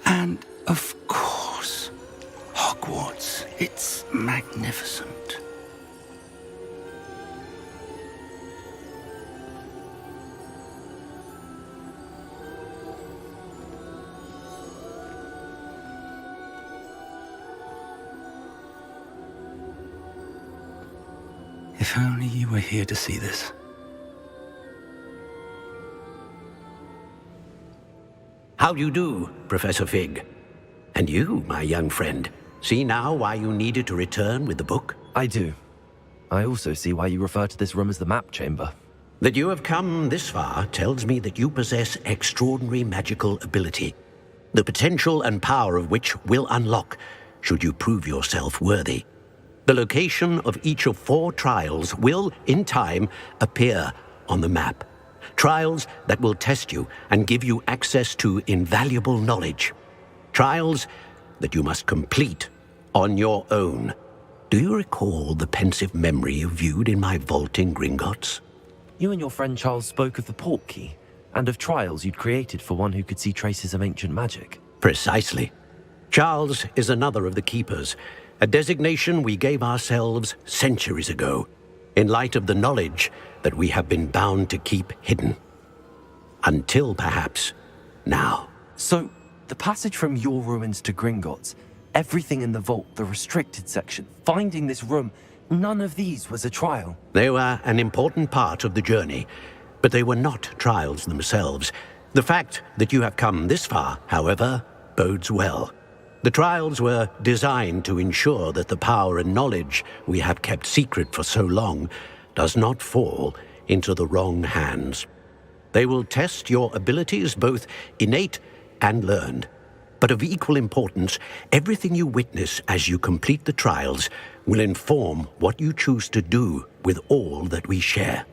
A: And, of course, Hogwarts. It's magnificent. If only you were here to see this.
F: How do you do, Professor Fig? And you, my young friend, see now why you needed to return with the book?
B: I do. I also see why you refer to this room as the map chamber.
F: That you have come this far tells me that you possess extraordinary magical ability, the potential and power of which will unlock should you prove yourself worthy. The location of each of 4 trials will, in time, appear on the map. Trials that will test you and give you access to invaluable knowledge. Trials that you must complete on your own. Do you recall the pensive memory you viewed in my vault in Gringotts?
B: You and your friend Charles spoke of the port key, and of trials you'd created for one who could see traces of ancient magic.
F: Precisely. Charles is another of the keepers, a designation we gave ourselves centuries ago, in light of the knowledge that we have been bound to keep hidden. Until, perhaps, now.
B: So, the passage from your ruins to Gringotts, everything in the vault, the restricted section, finding this room, none of these was a trial.
F: They were an important part of the journey, but they were not trials themselves. The fact that you have come this far, however, bodes well. The trials were designed to ensure that the power and knowledge we have kept secret for so long does not fall into the wrong hands. They will test your abilities, both innate and learned. But of equal importance, everything you witness as you complete the trials will inform what you choose to do with all that we share.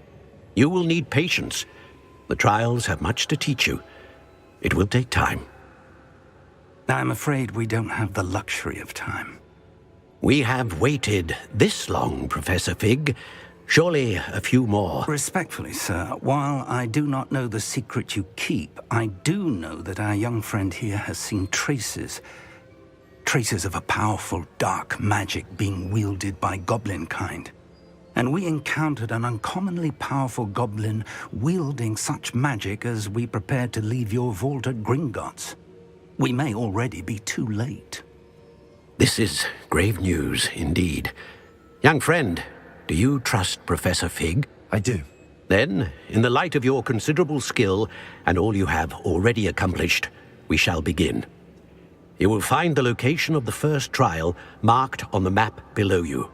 F: You will need patience. The trials have much to teach you. It will take time.
A: I'm afraid we don't have the luxury of time.
F: We have waited this long, Professor Fig. Surely a few more.
A: Respectfully, sir, while I do not know the secret you keep, I do know that our young friend here has seen traces. traces of a powerful dark magic being wielded by goblin kind. And we encountered an uncommonly powerful goblin wielding such magic as we prepared to leave your vault at Gringotts. We may already be too late.
F: This is grave news indeed. Young friend, do you trust Professor Fig?
B: I do.
F: Then, in the light of your considerable skill and all you have already accomplished, we shall begin. You will find the location of the first trial marked on the map below you.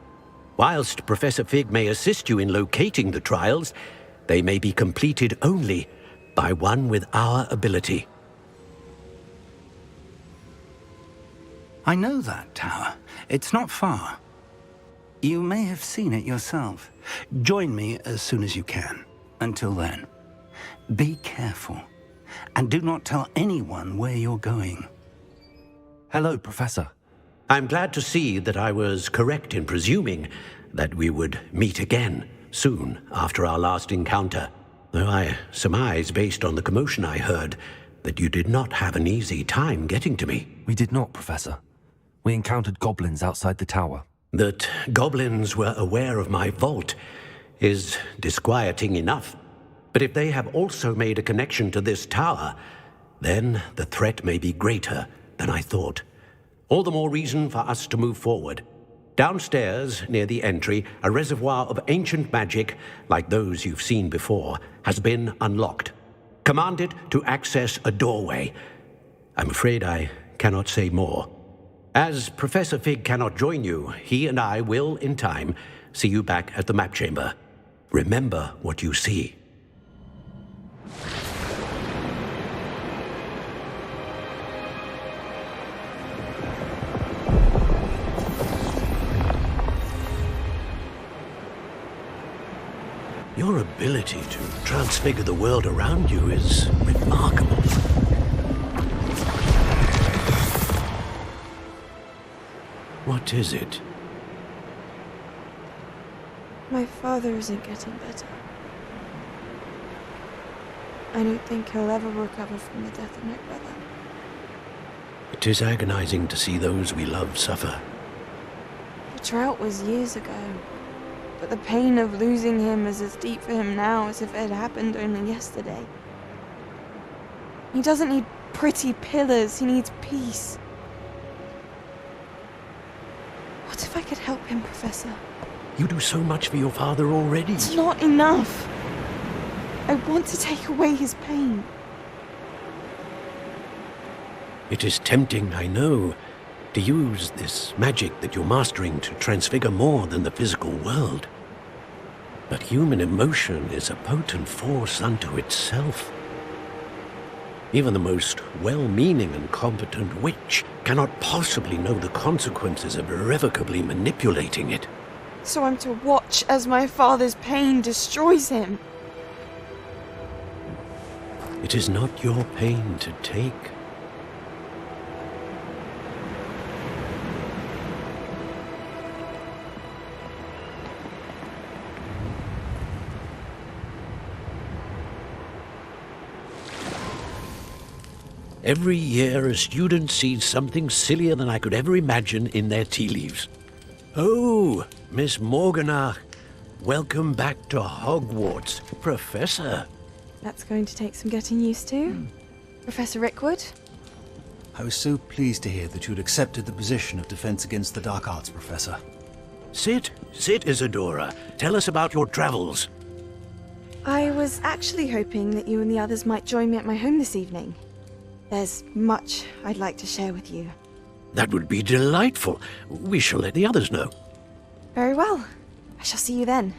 F: Whilst Professor Fig may assist you in locating the trials, they may be completed only by one with our ability.
A: I know that tower. It's not far. You may have seen it yourself. Join me as soon as you can. Until then, be careful. And do not tell anyone where you're going.
B: Hello, Professor.
F: I'm glad to see that I was correct in presuming that we would meet again soon after our last encounter, though I surmise, based on the commotion I heard, that you did not have an easy time getting to me.
B: We did not, Professor. We encountered goblins outside the tower.
F: That goblins were aware of my vault is disquieting enough. But if they have also made a connection to this tower, then the threat may be greater than I thought. All the more reason for us to move forward. Downstairs, near the entry, a reservoir of ancient magic, like those you've seen before, has been unlocked. Command it to access a doorway. I'm afraid I cannot say more. As Professor Fig cannot join you, he and I will, in time, see you back at the map chamber. Remember what you see. Your ability to transfigure the world around you is remarkable. What is it?
M: My father isn't getting better. I don't think he'll ever recover from the death of my brother.
F: It is agonizing to see those we love suffer.
M: The drought was years ago, but the pain of losing him is as deep for him now as if it had happened only yesterday. He doesn't need pretty pillars, he needs peace. What if I could help him, Professor?
F: You do so much for your father already.
M: It's not enough. I want to take away his pain.
F: It is tempting, I know, to use this magic that you're mastering to transfigure more than the physical world. But human emotion is a potent force unto itself. Even the most well-meaning and competent witch cannot possibly know the consequences of irrevocably manipulating it.
M: So I'm to watch as my father's pain destroys him.
F: It is not your pain to take. Every year, a student sees something sillier than I could ever imagine in their tea leaves. Oh, Miss Morganach, welcome back to Hogwarts, Professor.
M: That's going to take some getting used to. Professor Rickwood?
E: I was so pleased to hear that you'd accepted the position of Defense Against the Dark Arts, Professor.
F: Sit, Isadora. Tell us about your travels.
M: I was actually hoping that you and the others might join me at my home this evening. There's much I'd like to share with you.
F: That would be delightful. We shall let the others know.
M: Very well. I shall see you then.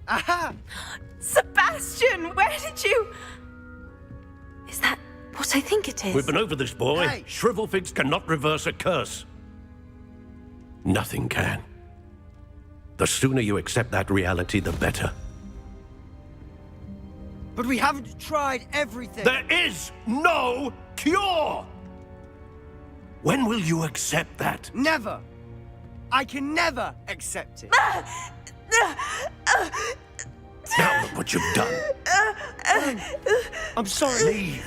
N: Aha! Sebastian, where did you... Is that what I think it is?
F: We've been over this, boy.
N: Hey.
F: Shrivelfigs cannot reverse a curse. Nothing can. The sooner you accept that reality, the better.
P: But we haven't tried everything.
F: There is no cure! When will you accept that?
P: Never. I can never accept it.
D: Now look what you've done.
P: I'm sorry.
D: Leave.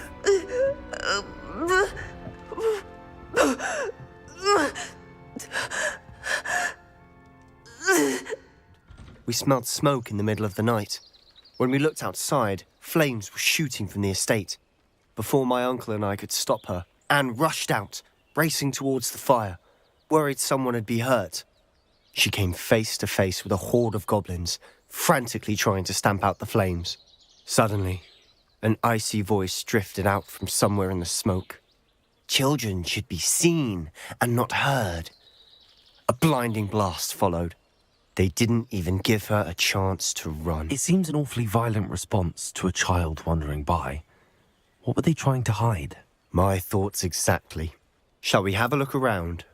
L: We smelled smoke in the middle of the night. When we looked outside, flames were shooting from the estate. Before my uncle and I could stop her, Anne rushed out, racing towards the fire, worried someone had been hurt. She came face to face with a horde of goblins, frantically trying to stamp out the flames. Suddenly, an icy voice drifted out from somewhere in the smoke. Children should be seen and not heard. A blinding blast followed. They didn't even give her a chance to run.
B: It seems an awfully violent response to a child wandering by. What were they trying to hide?
L: My thoughts exactly. Shall we have a look around?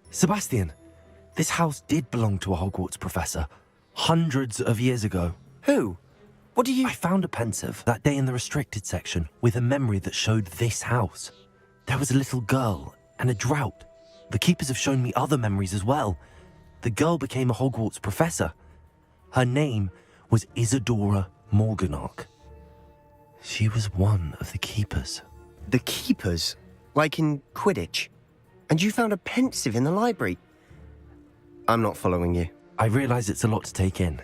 B: Sebastian, this house did belong to a Hogwarts professor, hundreds of years ago.
L: Who? What do you...
B: I found a pensive that day in the restricted section with a memory that showed this house. There was a little girl and a drought. The keepers have shown me other memories as well. The girl became a Hogwarts professor. Her name was Isadora Morganach. She was one of the keepers.
L: The keepers? Like in Quidditch? And you found a pensive in the library? I'm not following you.
B: I realise it's a lot to take in.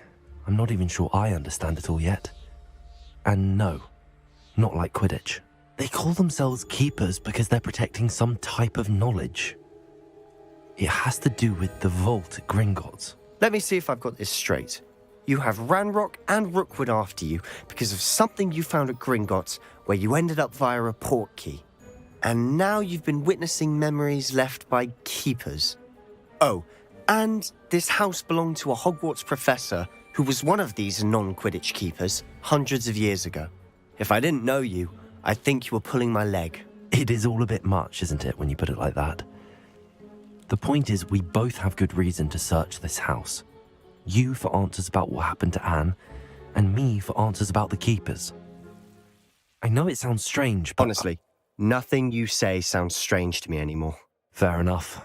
B: I'm not even sure I understand it all yet. And no, not like Quidditch. They call themselves keepers because they're protecting some type of knowledge. It has to do with the vault at Gringotts.
L: Let me see if I've got this straight. You have Ranrock and Rookwood after you because of something you found at Gringotts where you ended up via a portkey. And now you've been witnessing memories left by keepers. Oh, and this house belonged to a Hogwarts professor who was one of these non-Quidditch keepers hundreds of years ago. If I didn't know you, I'd think you were pulling my leg.
B: It is all a bit much, isn't it, when you put it like that? The point is, we both have good reason to search this house. You for answers about what happened to Anne, and me for answers about the keepers. I know it sounds strange, but...
L: Honestly, nothing you say sounds strange to me anymore.
B: Fair enough.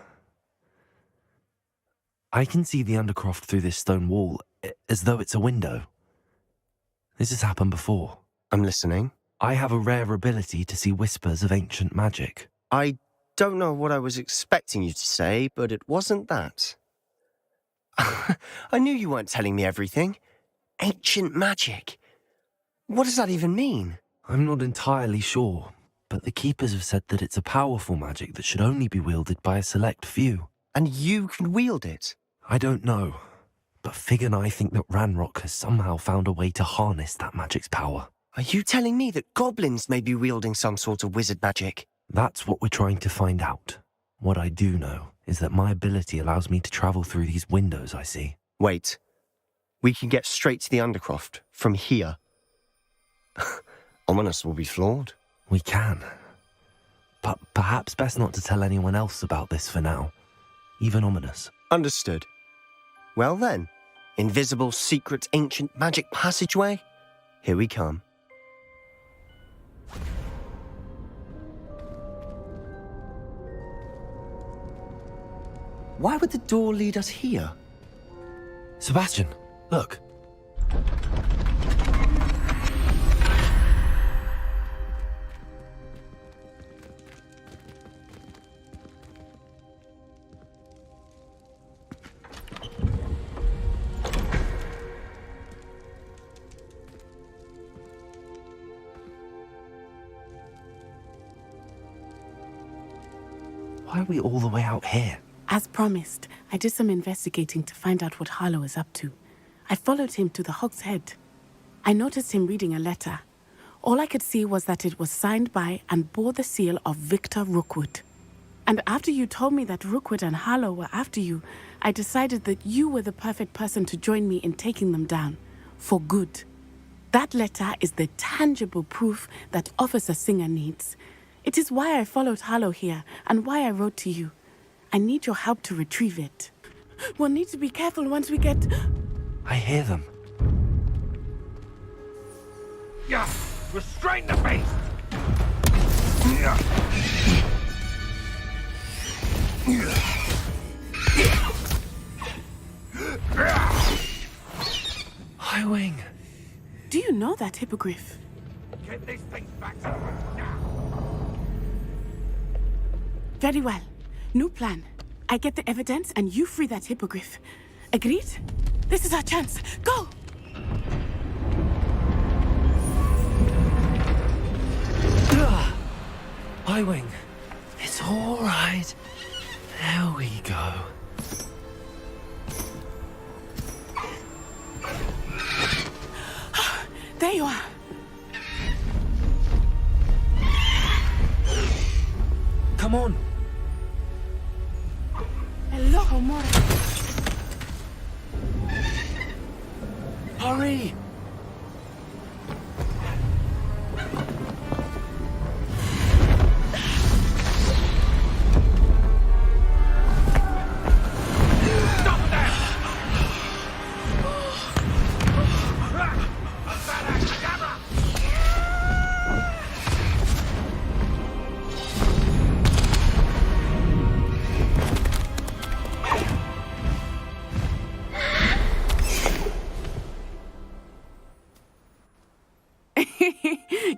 B: I can see the Undercroft through this stone wall, as though it's a window. This has happened before.
L: I'm listening.
B: I have a rare ability to see whispers of ancient magic.
L: I don't know what I was expecting you to say, but it wasn't that. I knew you weren't telling me everything. Ancient magic. What does that even mean?
B: I'm not entirely sure, but the keepers have said that it's a powerful magic that should only be wielded by a select few.
L: And you can wield it?
B: I don't know, but Fig and I think that Ranrock has somehow found a way to harness that magic's power.
L: Are you telling me that goblins may be wielding some sort of wizard magic?
B: That's what we're trying to find out. What I do know is that my ability allows me to travel through these windows I see.
L: Wait. We can get straight to the Undercroft from here. Ominous will be flawed.
B: We can. But perhaps best not to tell anyone else about this for now. Even Ominous.
L: Understood. Well then, invisible, secret, ancient magic passageway? Here we come. Why would the door lead us here?
B: Sebastian, look. Why are we all the way out here?
I: As promised, I did some investigating to find out what Harlow is up to. I followed him to the Hog's Head. I noticed him reading a letter. All I could see was that it was signed by and bore the seal of Victor Rookwood. And after you told me that Rookwood and Harlow were after you, I decided that you were the perfect person to join me in taking them down. For good. That letter is the tangible proof that Officer Singer needs. It is why I followed Harlow here and why I wrote to you. I need your help to retrieve it. We'll need to be careful once we get...
B: I hear them.
G: Yeah, restrain the beast!
B: Highwing!
I: Do you know that hippogriff?
G: Get this thing back to me now!
I: Very well. New plan. I get the evidence and you free that hippogriff. Agreed? This is our chance. Go!
B: Highwing, it's all right. There we go.
I: There you are.
B: Come on.
I: Hello, Homura.
B: Hurry!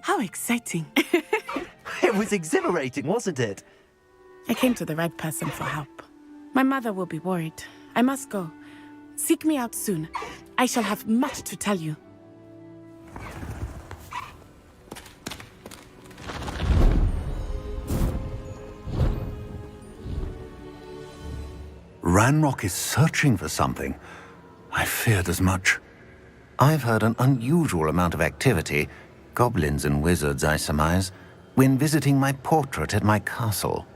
I: How exciting.
B: It was exhilarating, wasn't it?
I: I came to the right person for help. My mother will be worried. I must go. Seek me out soon. I shall have much to tell you.
E: Ranrock is searching for something. I feared as much. I've heard an unusual amount of activity, goblins and wizards, I surmise, when visiting my portrait at my castle.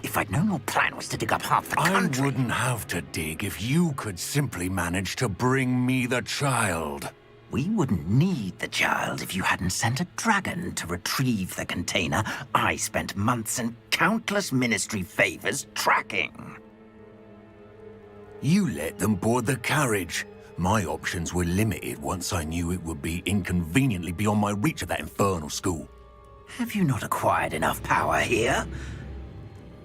A: If I'd known your plan was to dig up half the country...
D: I wouldn't have to dig if you could simply manage to bring me the child.
A: We wouldn't need the child if you hadn't sent a dragon to retrieve the container I spent months and countless ministry favors tracking.
D: You let them board the carriage. My options were limited once I knew it would be inconveniently beyond my reach of that infernal school.
A: Have you not acquired enough power here?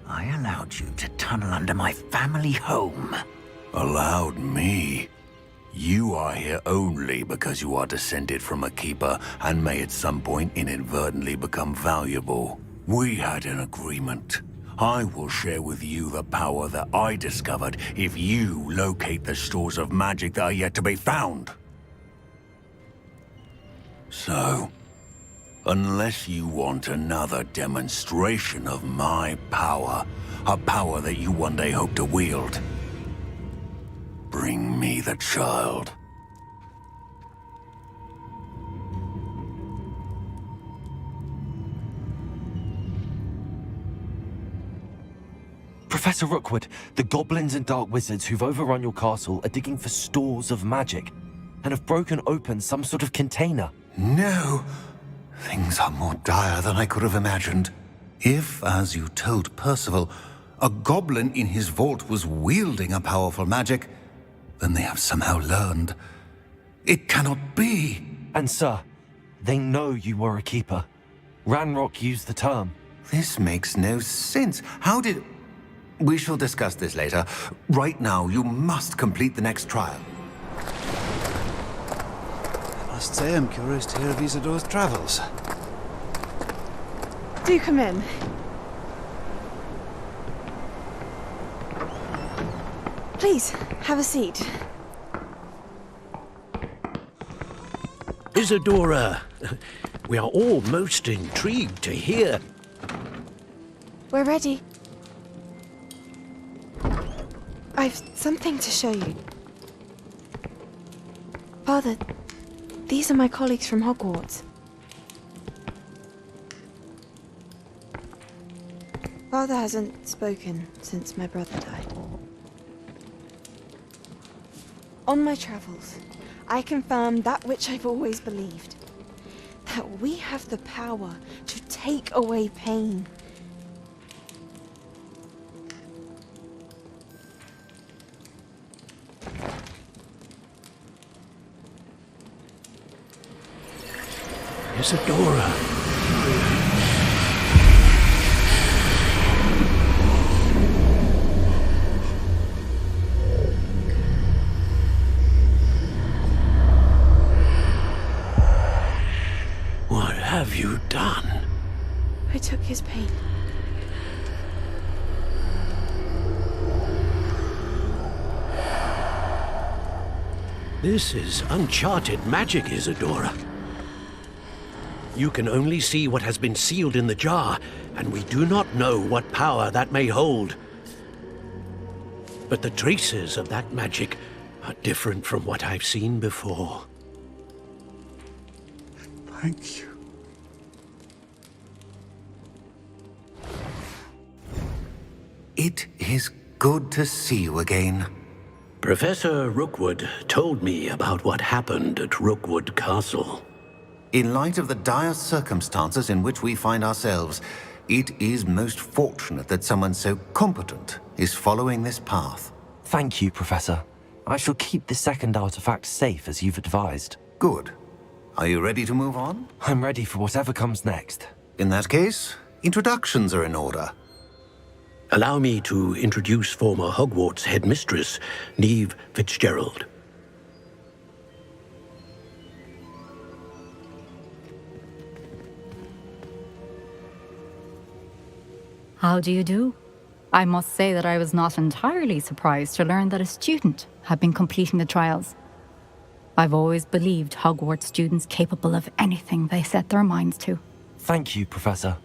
A: I allowed you to tunnel under my family home.
D: Allowed me? You are here only because you are descended from a keeper and may at some point inadvertently become valuable. We had an agreement. I will share with you the power that I discovered if you locate the stores of magic that are yet to be found. So, unless you want another demonstration of my power, a power that you one day hope to wield, bring me the child.
B: Professor Rookwood, the goblins and dark wizards who've overrun your castle are digging for stores of magic and have broken open some sort of container.
E: No! Things are more dire than I could have imagined. If, as you told Percival, a goblin in his vault was wielding a powerful magic, then they have somehow learned. It cannot be!
B: And sir, they know you were a keeper. Ranrock used the term.
E: This makes no sense. How did... We shall discuss this later. Right now, you must complete the next trial.
Q: I must say I'm curious to hear of Isidore's travels.
M: Do come in. Please, have a seat.
F: Isadora, we are all most intrigued to hear.
M: We're ready. I've something to show you. Father, these are my colleagues from Hogwarts. Father hasn't spoken since my brother died. On my travels, I confirmed that which I've always believed. That we have the power to take away pain.
F: Isadora.
M: took his pain.
F: This is uncharted magic, Isadora. You can only see what has been sealed in the jar, and we do not know what power that may hold. But the traces of that magic are different from what I've seen before.
E: Thank you.
D: It is good to see you again.
F: Professor Rookwood told me about what happened at Rookwood Castle.
D: In light of the dire circumstances in which we find ourselves, it is most fortunate that someone so competent is following this path.
B: Thank you, Professor. I shall keep the second artifact safe as you've advised.
D: Good. Are you ready to move on?
B: I'm ready for whatever comes next.
D: In that case, introductions are in order.
F: Allow me to introduce former Hogwarts headmistress, Neve Fitzgerald.
J: How do you do? I must say that I was not entirely surprised to learn that a student had been completing the trials. I've always believed Hogwarts students capable of anything they set their minds to.
B: Thank you, Professor.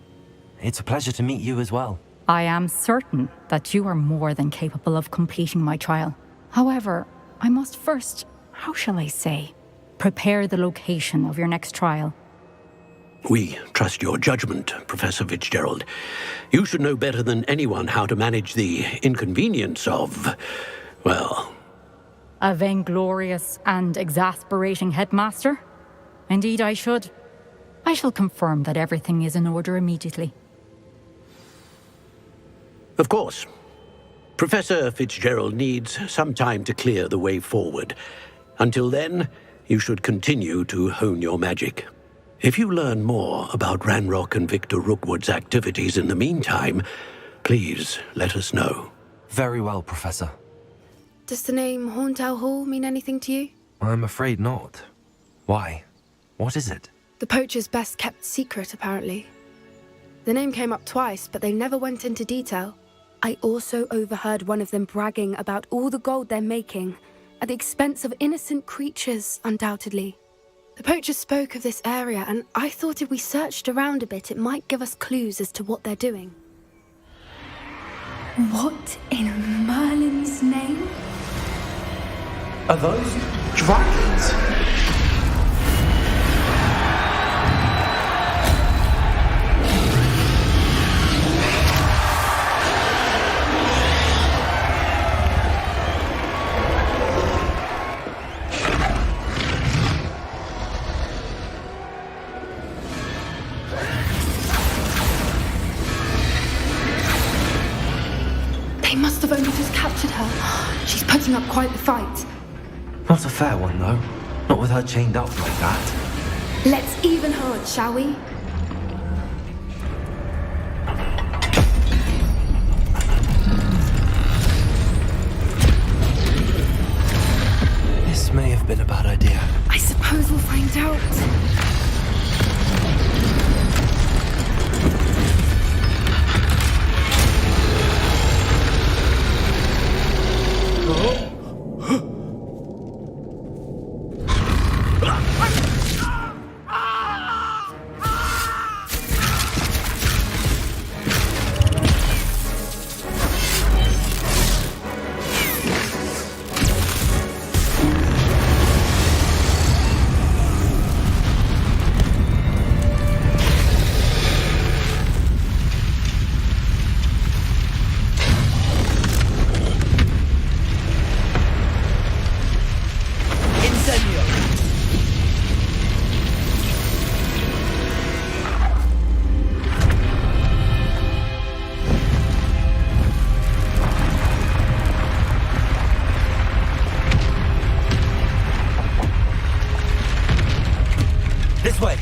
B: It's a pleasure to meet you as well.
J: I am certain that you are more than capable of completing my trial. However, I must first, how shall I say, prepare the location of your next trial.
F: We trust your judgment, Professor Fitzgerald. You should know better than anyone how to manage the inconvenience of, well...
J: A vainglorious and exasperating headmaster? Indeed I should. I shall confirm that everything is in order immediately.
F: Of course. Professor Fitzgerald needs some time to clear the way forward. Until then, you should continue to hone your magic. If you learn more about Ranrock and Victor Rookwood's activities in the meantime, please let us know.
B: Very well, Professor.
I: Does the name Horntail Hall mean anything to you?
B: I'm afraid not. Why? What is it?
I: The poacher's best kept secret, apparently. The name came up twice, but they never went into detail. I also overheard one of them bragging about all the gold they're making, at the expense of innocent creatures, undoubtedly. The poacher spoke of this area, and I thought if we searched around a bit, it might give us clues as to what they're doing.
M: What in Merlin's name?
R: Are those dragons?
I: They must have only just captured her. She's putting up quite the fight.
B: Not a fair one, though. Not with her chained up like that.
I: Let's even her odds, shall we?
B: This may have been a bad idea.
I: I suppose we'll find out.
B: This way!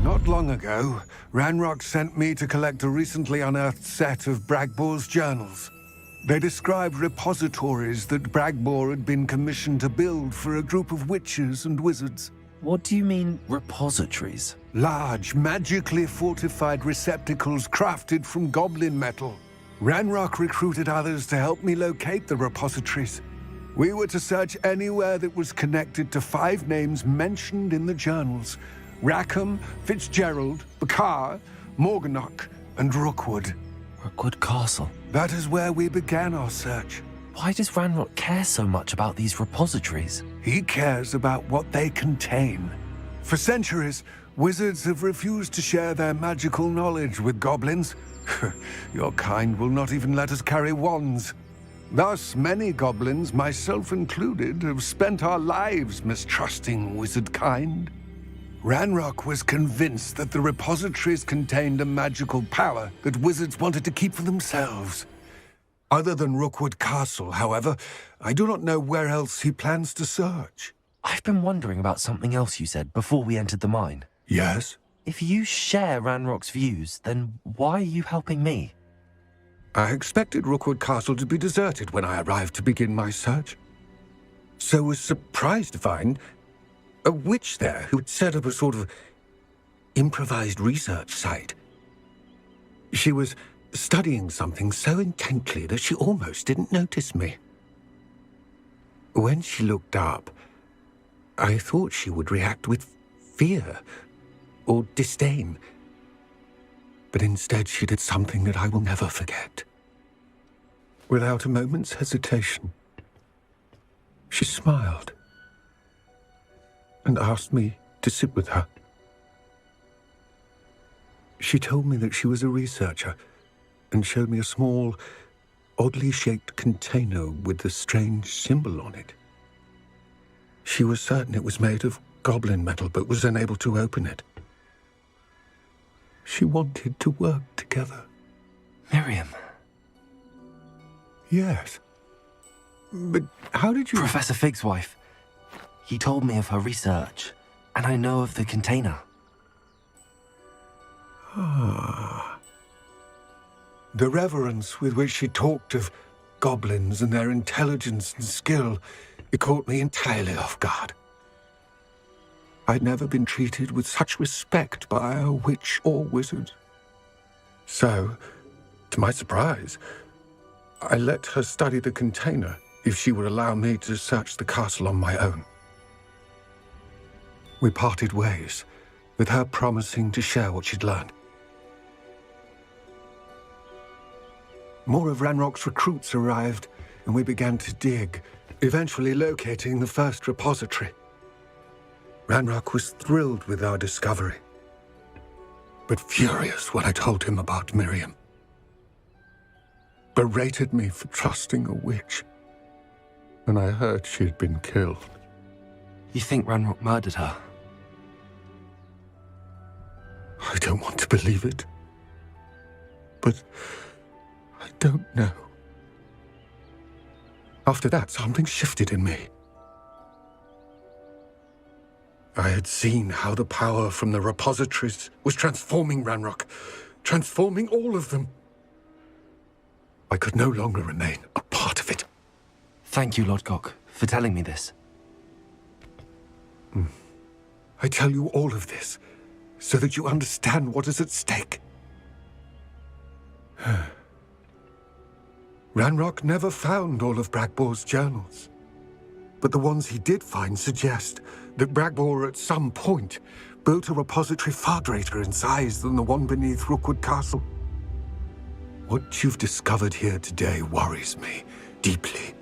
S: Not long ago, Ranrock sent me to collect a recently unearthed set of Bragbor's journals. They described repositories that Bragbor had been commissioned to build for a group of witches and wizards.
B: What do you mean, repositories?
S: Large, magically fortified receptacles crafted from goblin metal. Ranrock recruited others to help me locate the repositories. We were to search anywhere that was connected to 5 names mentioned in the journals: Rackham, Fitzgerald, Bakar, Morganach, and Rookwood.
B: Rookwood Castle?
S: That is where we began our search.
B: Why does Ranrock care so much about these repositories?
S: He cares about what they contain. For centuries, wizards have refused to share their magical knowledge with goblins. Your kind will not even let us carry wands. Thus, many goblins, myself included, have spent our lives mistrusting wizard kind. Ranrock was convinced that the repositories contained a magical power that wizards wanted to keep for themselves. Other than Rookwood Castle, however, I do not know where else he plans to search.
B: I've been wondering about something else you said before we entered the mine.
S: Yes?
B: If you share Ranrock's views, then why are you helping me?
S: I expected Rookwood Castle to be deserted when I arrived to begin my search. So was surprised to find a witch there who had set up a sort of improvised research site. She was studying something so intently that she almost didn't notice me. When she looked up, I thought she would react with fear or disdain. But instead she did something that I will never forget. Without a moment's hesitation, she smiled and asked me to sit with her. She told me that she was a researcher and showed me a small, oddly shaped container with a strange symbol on it. She was certain it was made of goblin metal, but was unable to open it. She wanted to work together.
B: Miriam.
S: Yes. But how did you...
B: Professor Fig's wife. He told me of her research, and I know of the container.
S: Ah. The reverence with which she talked of goblins and their intelligence and skill, it caught me entirely off guard. I'd never been treated with such respect by a witch or wizard. So, to my surprise, I let her study the container if she would allow me to search the castle on my own. We parted ways, with her promising to share what she'd learned. More of Ranrock's recruits arrived, and we began to dig, eventually locating the first repository. Ranrock was thrilled with our discovery, but furious when I told him about Miriam. Berated me for trusting a witch, and I heard she had been killed.
B: You think Ranrock murdered her?
S: I don't want to believe it, but I don't know. After that, something shifted in me. I had seen how the power from the repositories was transforming Ranrock, transforming all of them. I could no longer remain a part of it.
B: Thank you, Lodgok, for telling me this.
S: I tell you all of this so that you understand what is at stake. Ranrock never found all of Bragbor's journals, but the ones he did find suggest that Bragbor at some point built a repository far greater in size than the one beneath Rookwood Castle. What you've discovered here today worries me deeply.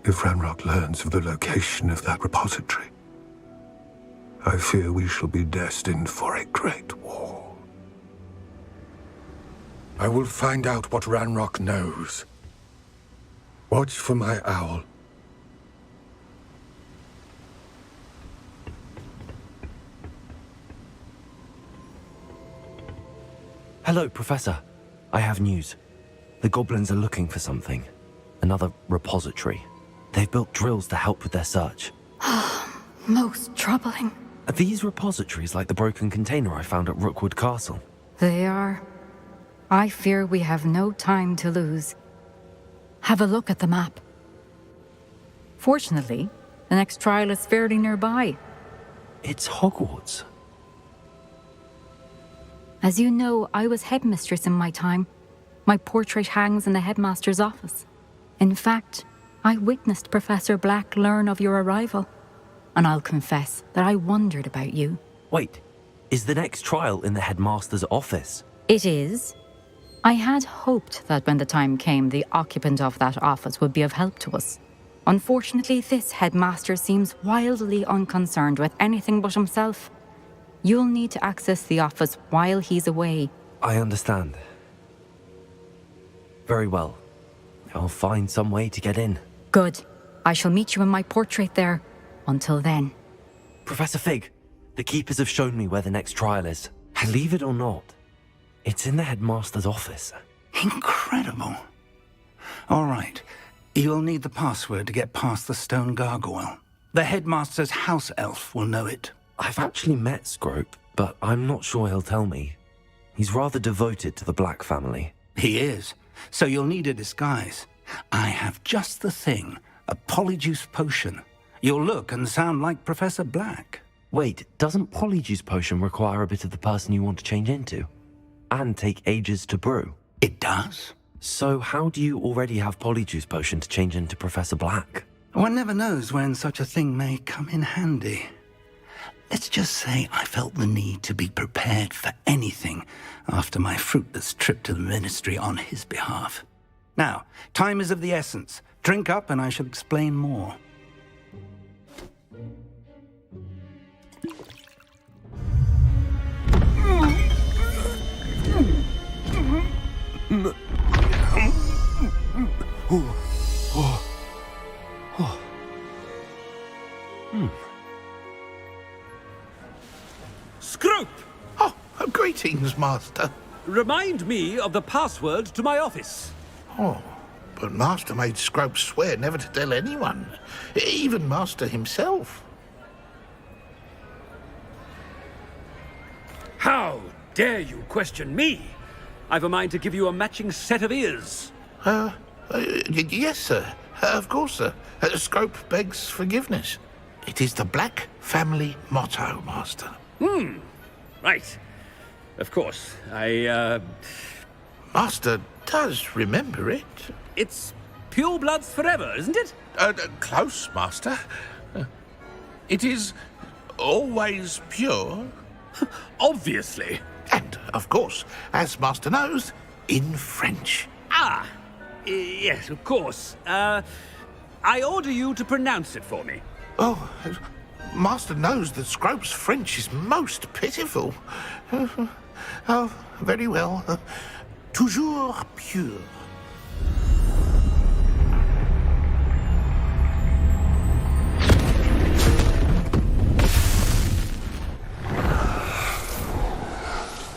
S: If Ranrock learns of the location of that repository, I fear we shall be destined for a great war. I will find out what Ranrock knows. Watch for my owl.
B: Hello, Professor. I have news. The goblins are looking for something. Another repository. They've built drills to help with their search.
J: Most troubling.
B: Are these repositories like the broken container I found at Rookwood Castle?
J: They are. I fear we have no time to lose. Have a look at the map. Fortunately, The next trial is fairly nearby.
B: It's Hogwarts.
J: As you know, I was headmistress in my time. My portrait hangs in the headmaster's office. In fact, I witnessed Professor Black learn of your arrival. And I'll confess that I wondered about you.
B: Wait, is the next trial in the headmaster's office?
J: It is. I had hoped that when the time came, the occupant of that office would be of help to us. Unfortunately, this headmaster seems wildly unconcerned with anything but himself. You'll need to access the office while he's away.
B: I understand. Very well. I'll find some way to get in.
J: Good. I shall meet you in my portrait there. Until then.
B: Professor Fig, the keepers have shown me where the next trial is. Believe it or not, it's in the headmaster's office.
A: Incredible. All right. You'll need the password to get past the stone gargoyle. The headmaster's house elf will know it.
B: I've actually met Scrope, but I'm not sure he'll tell me. He's rather devoted to the Black family.
A: He is. So you'll need a disguise. I have just the thing. A polyjuice potion. You'll look and sound like Professor Black.
B: Wait, doesn't polyjuice potion require a bit of the person you want to change into? And take ages to brew?
A: It does.
B: So how do you already have polyjuice potion to change into Professor Black?
A: One never knows when such a thing may come in handy. Let's just say I felt the need to be prepared for anything after my fruitless trip to the Ministry on his behalf. Now, time is of the essence. Drink up and I shall explain more.
G: Scrope!
T: Oh, greetings, Master.
G: Remind me of the password to my office.
T: Oh, but Master made Scrope swear never to tell anyone, even Master himself.
G: How dare you question me? I've a mind to give you a matching set of ears.
T: Yes, sir. Of course, sir. Scrope begs forgiveness. It is the Black family motto, Master.
G: Right. Of course,
T: Master does remember it.
G: It's pure bloods forever, isn't it?
T: Close, Master. It is always pure.
G: Obviously.
T: And, of course, as Master knows, in French.
G: Ah, yes, of course. I order you to pronounce it for me.
T: Oh, Master knows that Scrope's French is most pitiful. Oh, very well. Toujours pure.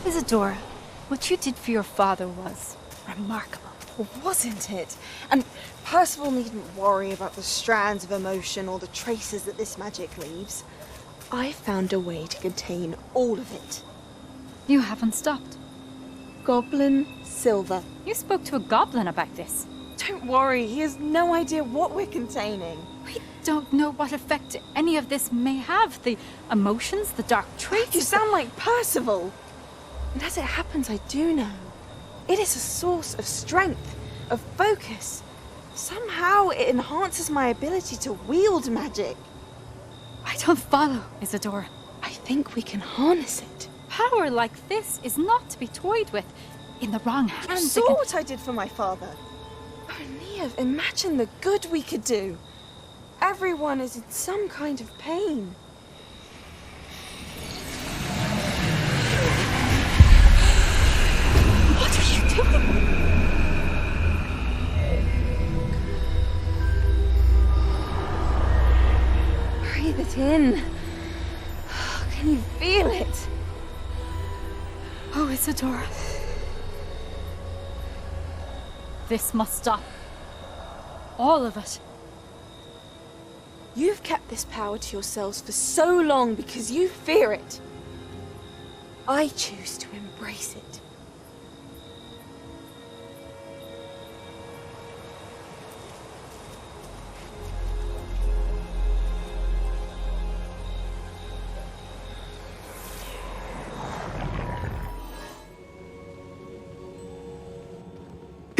U: Isadora, what you did for your father was remarkable.
M: Wasn't it? And Percival needn't worry about the strands of emotion or the traces that this magic leaves. I found a way to contain all of it.
J: You haven't stopped.
M: Goblin Silver.
J: You spoke to a goblin about this.
M: Don't worry, he has no idea what we're containing.
J: We don't know what effect any of this may have. The emotions, the dark traits.
M: You sound like Percival. And as it happens, I do know. It is a source of strength, of focus. Somehow it enhances my ability to wield magic.
J: I don't follow, Isadora.
M: I think we can harness it.
J: Power like this is not to be toyed with. In the wrong hands.
M: You saw what I did for my father. Oh, Neve, imagine the good we could do. Everyone is in some kind of pain.
J: What are you doing?
M: Breathe it in. Can you feel it?
J: Oh, Isadora. This must stop. All of it.
M: You've kept this power to yourselves for so long because you fear it. I choose to embrace it.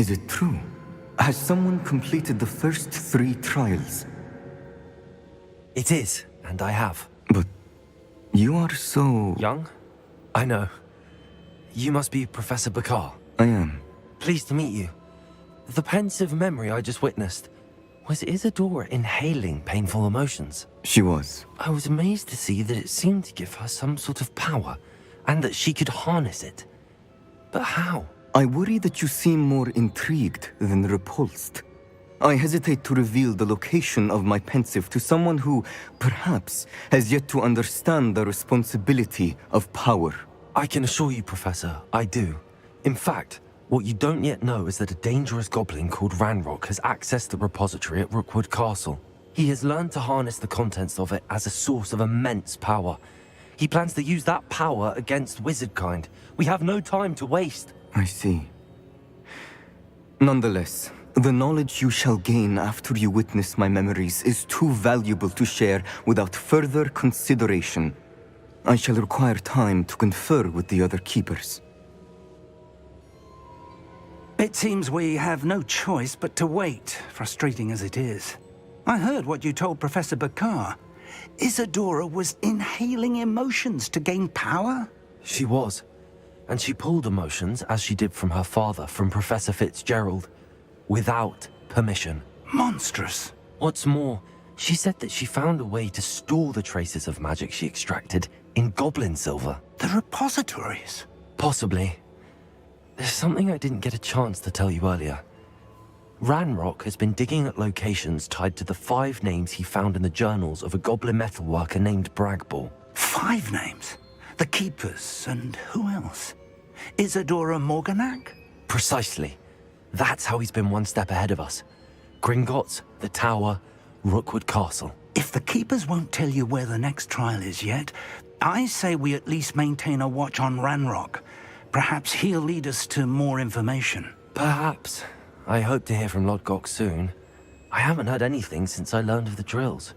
H: Is it true? Has someone completed the first 3 trials?
B: It is, and I have.
H: But you are so...
B: young? I know. You must be Professor Bakar.
H: I am.
B: Pleased to meet you. The pensive memory I just witnessed, was Isadora inhaling painful emotions?
H: She was.
B: I was amazed to see that it seemed to give her some sort of power, and that she could harness it. But how?
H: I worry that you seem more intrigued than repulsed. I hesitate to reveal the location of my pensive to someone who, perhaps, has yet to understand the responsibility of power.
B: I can assure you, Professor, I do. In fact, what you don't yet know is that a dangerous goblin called Ranrock has accessed the repository at Rookwood Castle. He has learned to harness the contents of it as a source of immense power. He plans to use that power against wizardkind. We have no time to waste.
H: I see. Nonetheless, the knowledge you shall gain after you witness my memories is too valuable to share without further consideration. I shall require time to confer with the other keepers.
A: It seems we have no choice but to wait, frustrating as it is. I heard what you told Professor Bakar. Isadora was inhaling emotions to gain power?
B: She was. And she pulled emotions, as she did from her father, from Professor Fitzgerald, without permission.
A: Monstrous.
B: What's more, she said that she found a way to store the traces of magic she extracted in goblin silver.
A: The repositories?
B: Possibly. There's something I didn't get a chance to tell you earlier. Ranrock has been digging at locations tied to the 5 names he found in the journals of a goblin metalworker named Bragball.
A: 5 names? The Keepers, and who else? Isadora Morganac?
B: Precisely. That's how he's been one step ahead of us. Gringotts, the Tower, Rookwood Castle.
A: If the Keepers won't tell you where the next trial is yet, I say we at least maintain a watch on Ranrock. Perhaps he'll lead us to more information.
B: Perhaps. I hope to hear from Lodgok soon. I haven't heard anything since I learned of the drills.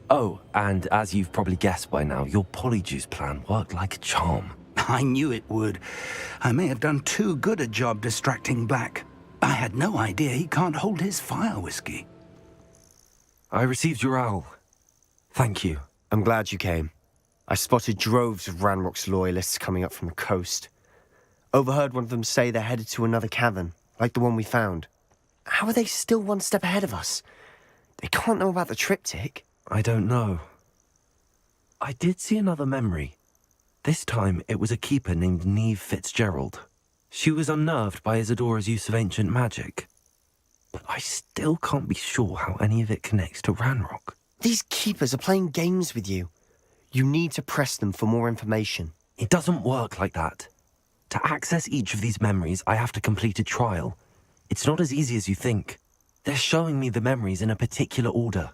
B: Oh, and as you've probably guessed by now, your polyjuice plan worked like a charm.
A: I knew it would. I may have done too good a job distracting Black. I had no idea he can't hold his fire whiskey.
B: I received your owl. Thank you.
L: I'm glad you came. I spotted droves of Ranrock's loyalists coming up from the coast. Overheard one of them say they're headed to another cavern, like the one we found. How are they still one step ahead of us? They can't know about the triptych.
B: I don't know. I did see another memory. This time it was a keeper named Neve Fitzgerald. She was unnerved by Isadora's use of ancient magic. But I still can't be sure how any of it connects to Ranrock.
L: These keepers are playing games with you. You need to press them for more information.
B: It doesn't work like that. To access each of these memories, I have to complete a trial. It's not as easy as you think. They're showing me the memories in a particular order.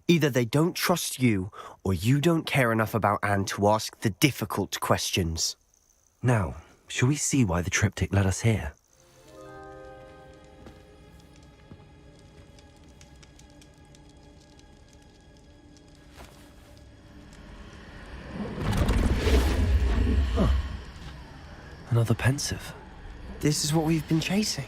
L: Either they don't trust you, or you don't care enough about Anne to ask the difficult questions.
B: Now, shall we see why the triptych led us here? Another pensive.
L: This is what we've been chasing.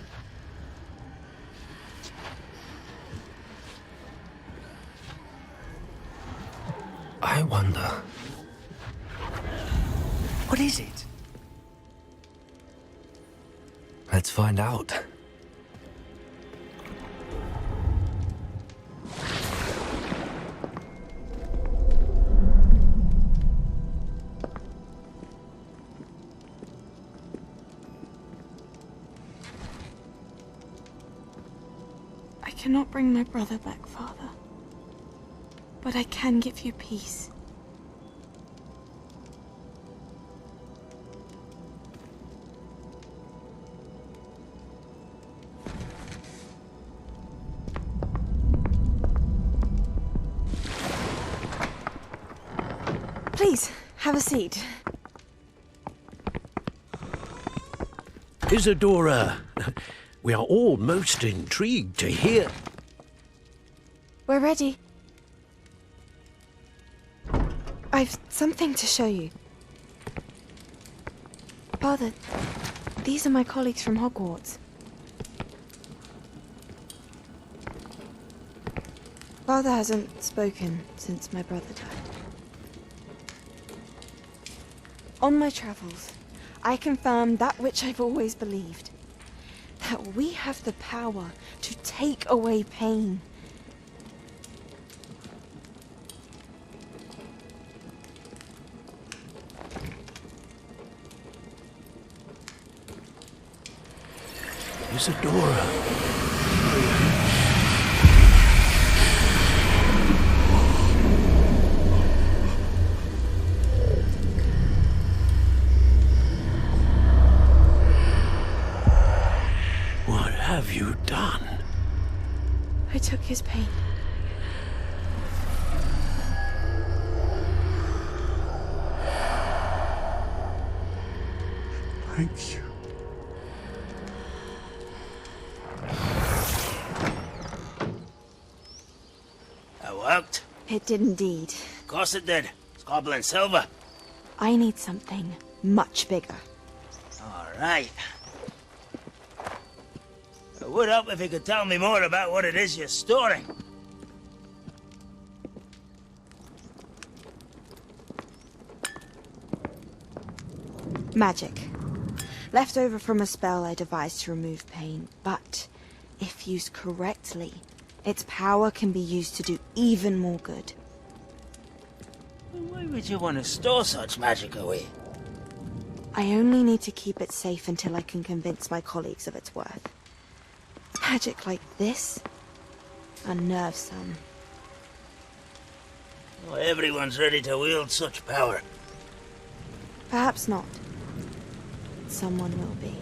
B: I wonder...
L: What is it?
B: Let's find out.
M: I cannot bring my brother back, Father. But I can give you peace. Please, have a seat.
F: Isadora, we are all most intrigued to hear.
M: We're ready. I've something to show you. Father, these are my colleagues from Hogwarts. Father hasn't spoken since my brother died. On my travels, I confirmed that which I've always believed. That we have the power to take away pain.
D: Isadora. What have you done?
M: I took his pain.
E: Thank you.
C: That worked?
M: It did indeed.
C: Of course it did. It's goblin silver.
M: I need something much bigger.
C: All right. It would help if you could tell me more about what it is you're storing.
M: Magic. Left over from a spell I devised to remove pain, but if used correctly, its power can be used to do even more good.
C: Why would you want to store such magic away?
M: I only need to keep it safe until I can convince my colleagues of its worth. Magic like this unnerves some.
C: Well, everyone's ready to wield such power.
M: Perhaps not. Someone will be.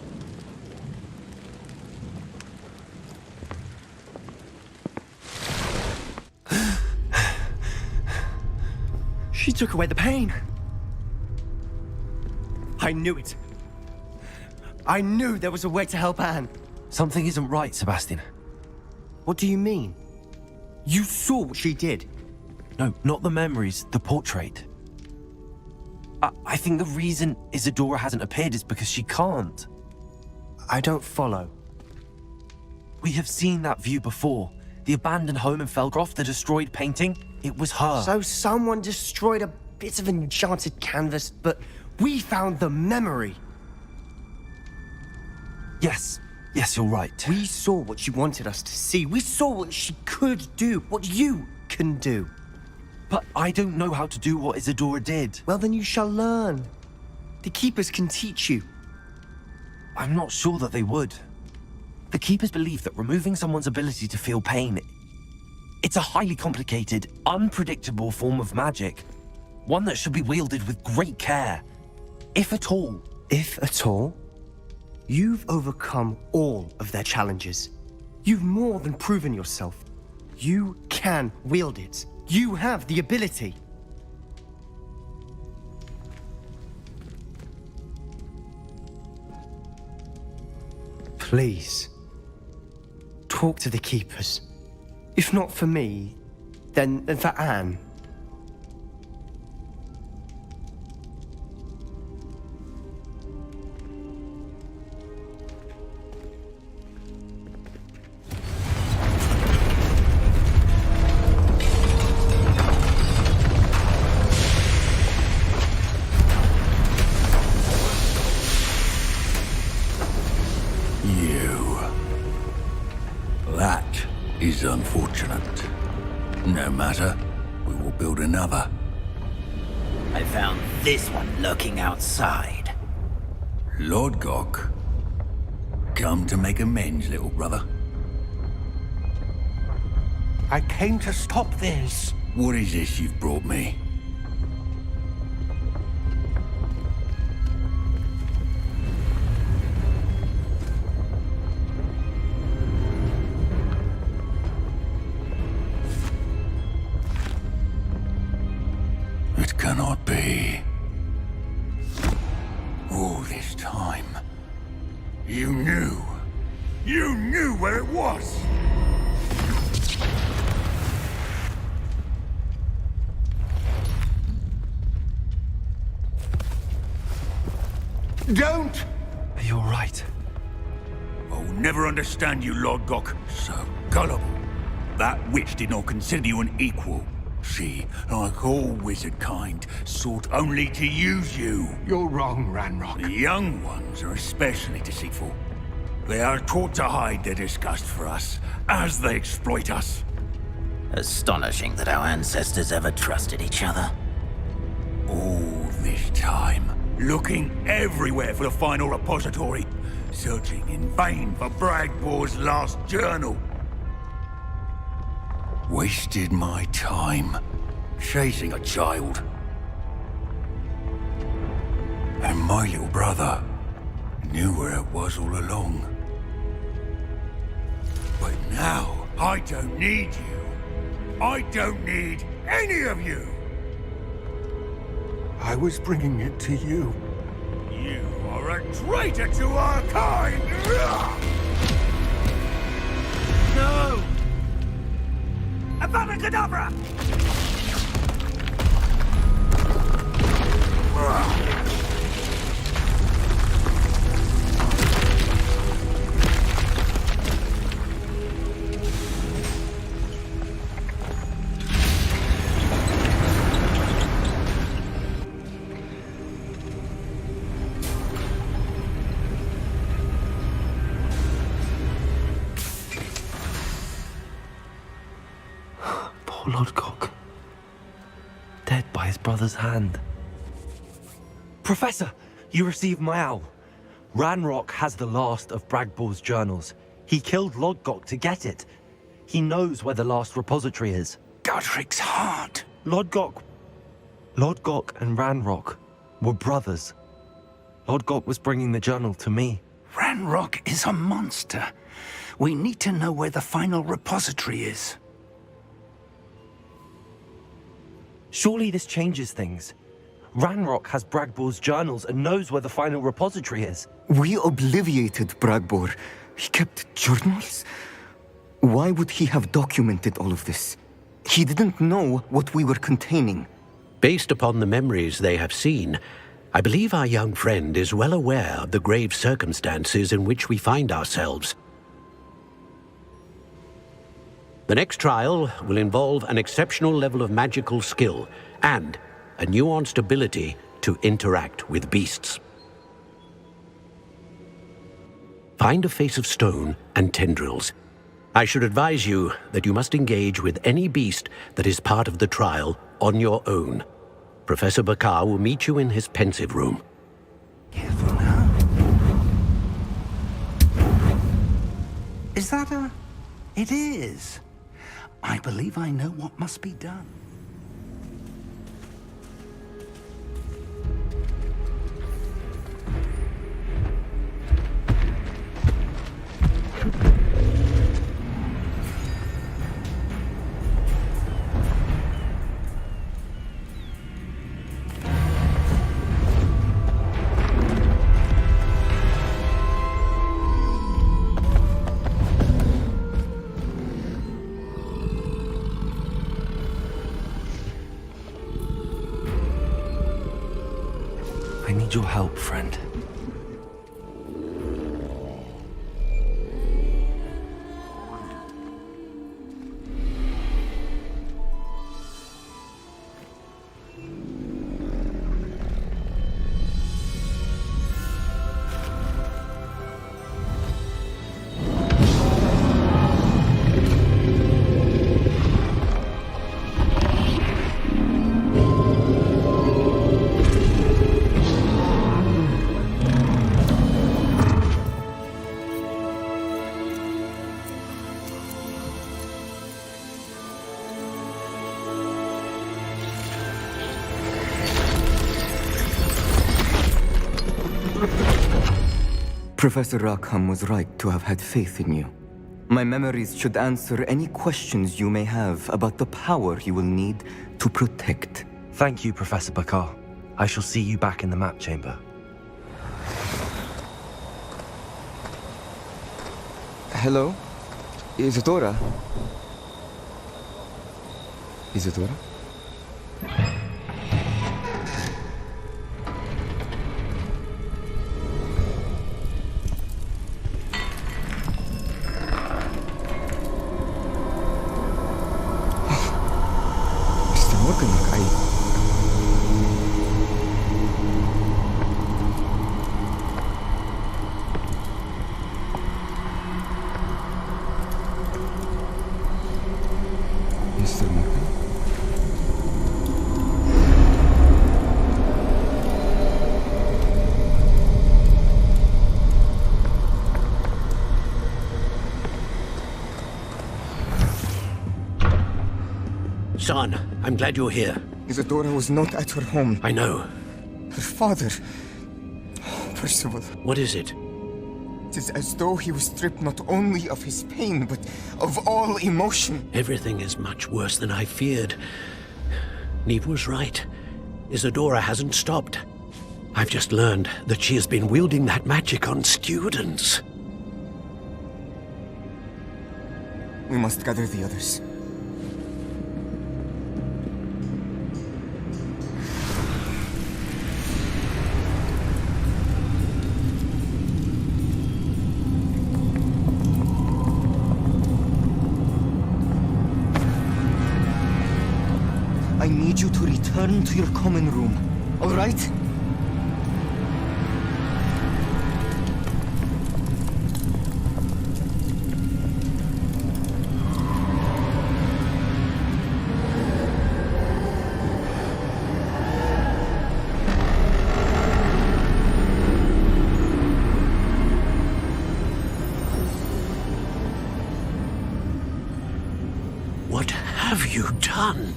P: She took away the pain. I knew it. I knew there was a way to help Anne.
B: Something isn't right, Sebastian.
P: What do you mean? You saw what she did.
B: No, not the memories, the portrait. I think the reason Isadora hasn't appeared is because she can't.
P: I don't follow.
B: We have seen that view before. The abandoned home in Felgroth, the destroyed painting, it was her.
P: So someone destroyed a bit of enchanted canvas, but we found the memory.
B: Yes, you're right.
P: We saw what she wanted us to see. We saw what she could do, what you can do.
B: But I don't know how to do what Isadora did.
P: Well, then you shall learn. The Keepers can teach you.
B: I'm not sure that they would. The Keepers believe that removing someone's ability to feel pain, it's a highly complicated, unpredictable form of magic. One that should be wielded with great care. If at all.
P: If at all? You've overcome all of their challenges. You've more than proven yourself. You can wield it. You have the ability. Please, talk to the Keepers. If not for me, then for Anne.
D: That is unfortunate. No matter, we will build another.
C: I found this one lurking outside.
D: Lord Gok, come to make amends, little brother.
S: I came to stop this.
D: What is this you've brought me? It cannot be. All this time, you knew. You knew where it was!
S: Don't!
B: Are you all right?
D: I'll never understand you, Lord Gok. So gullible. that witch did not consider you an equal. She, like all wizard kind, sought only to use you.
S: You're wrong, Ranrock.
D: The young ones are especially deceitful. They are taught to hide their disgust for us, as they exploit us.
K: Astonishing that our ancestors ever trusted each other.
D: All this time, looking everywhere for the final repository, searching in vain for Bragbor's last journal. Wasted my time, chasing a child. And my little brother knew where it was all along. But now, I don't need you. I don't need any of you.
S: I was bringing it to you.
D: You are a traitor to our kind! No! Avada Kedavra!
B: Poor Lodgok. Dead by his brother's hand. Professor, you received my owl. Ranrock has the last of Bragbor's journals. He killed Lodgok to get it. He knows where the last repository is.
A: Godric's heart.
B: Lodgok and Ranrock were brothers. Lodgok was bringing the journal to me.
A: Ranrock is a monster. We need to know where the final repository is.
B: Surely this changes things. Ranrock has Bragbor's journals and knows where the final repository is.
H: We obliviated Bragbor. He kept journals? Why would he have documented all of this? He didn't know what we were containing.
F: Based upon the memories they have seen, I believe our young friend is well aware of the grave circumstances in which we find ourselves. The next trial will involve an exceptional level of magical skill and a nuanced ability to interact with beasts. Find a face of stone and tendrils. I should advise you that you must engage with any beast that is part of the trial on your own. Professor Bakar will meet you in his pensive room.
A: Careful now. Is that a... It is. I believe I know what must be done.
B: I need your help, friend.
H: Professor Rackham was right to have had faith in you. My memories should answer any questions you may have about the power you will need to protect.
B: Thank you, Professor Bakar. I shall see you back in the map chamber.
V: Hello? Isadora? Isadora? Mr. Morgan?
F: Son, I'm glad you're here.
H: Isadora was not at her home.
F: I know.
H: Her father... Percival.
F: What is it?
H: It is as though he was stripped not only of his pain, but of all emotion.
F: Everything is much worse than I feared. Neve was right. Isadora hasn't stopped. I've just learned that she has been wielding that magic on students.
H: We must gather the others. I need you to return to your common room, all right?
F: What have you done?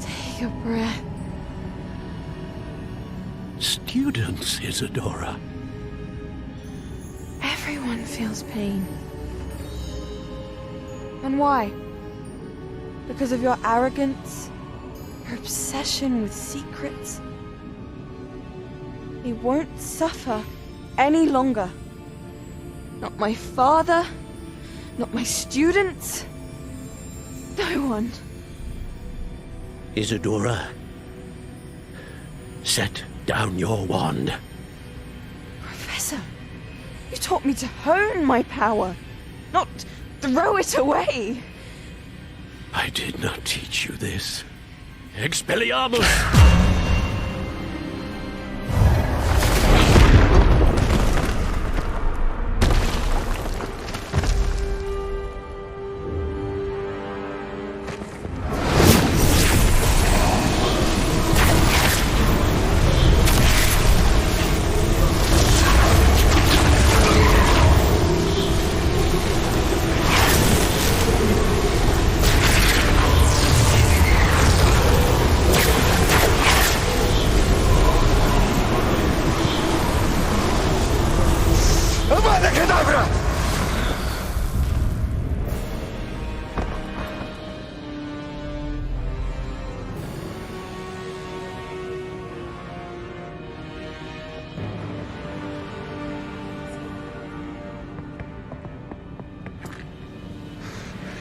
M: Take a breath.
F: Students, Isadora.
M: Everyone feels pain. And why? Because of your arrogance? Your obsession with secrets? He won't suffer any longer. Not my father, not my students, no one.
F: Isadora, set down your wand.
M: Professor, you taught me to hone my power, not throw it away.
F: I did not teach you this. Expelliarmus!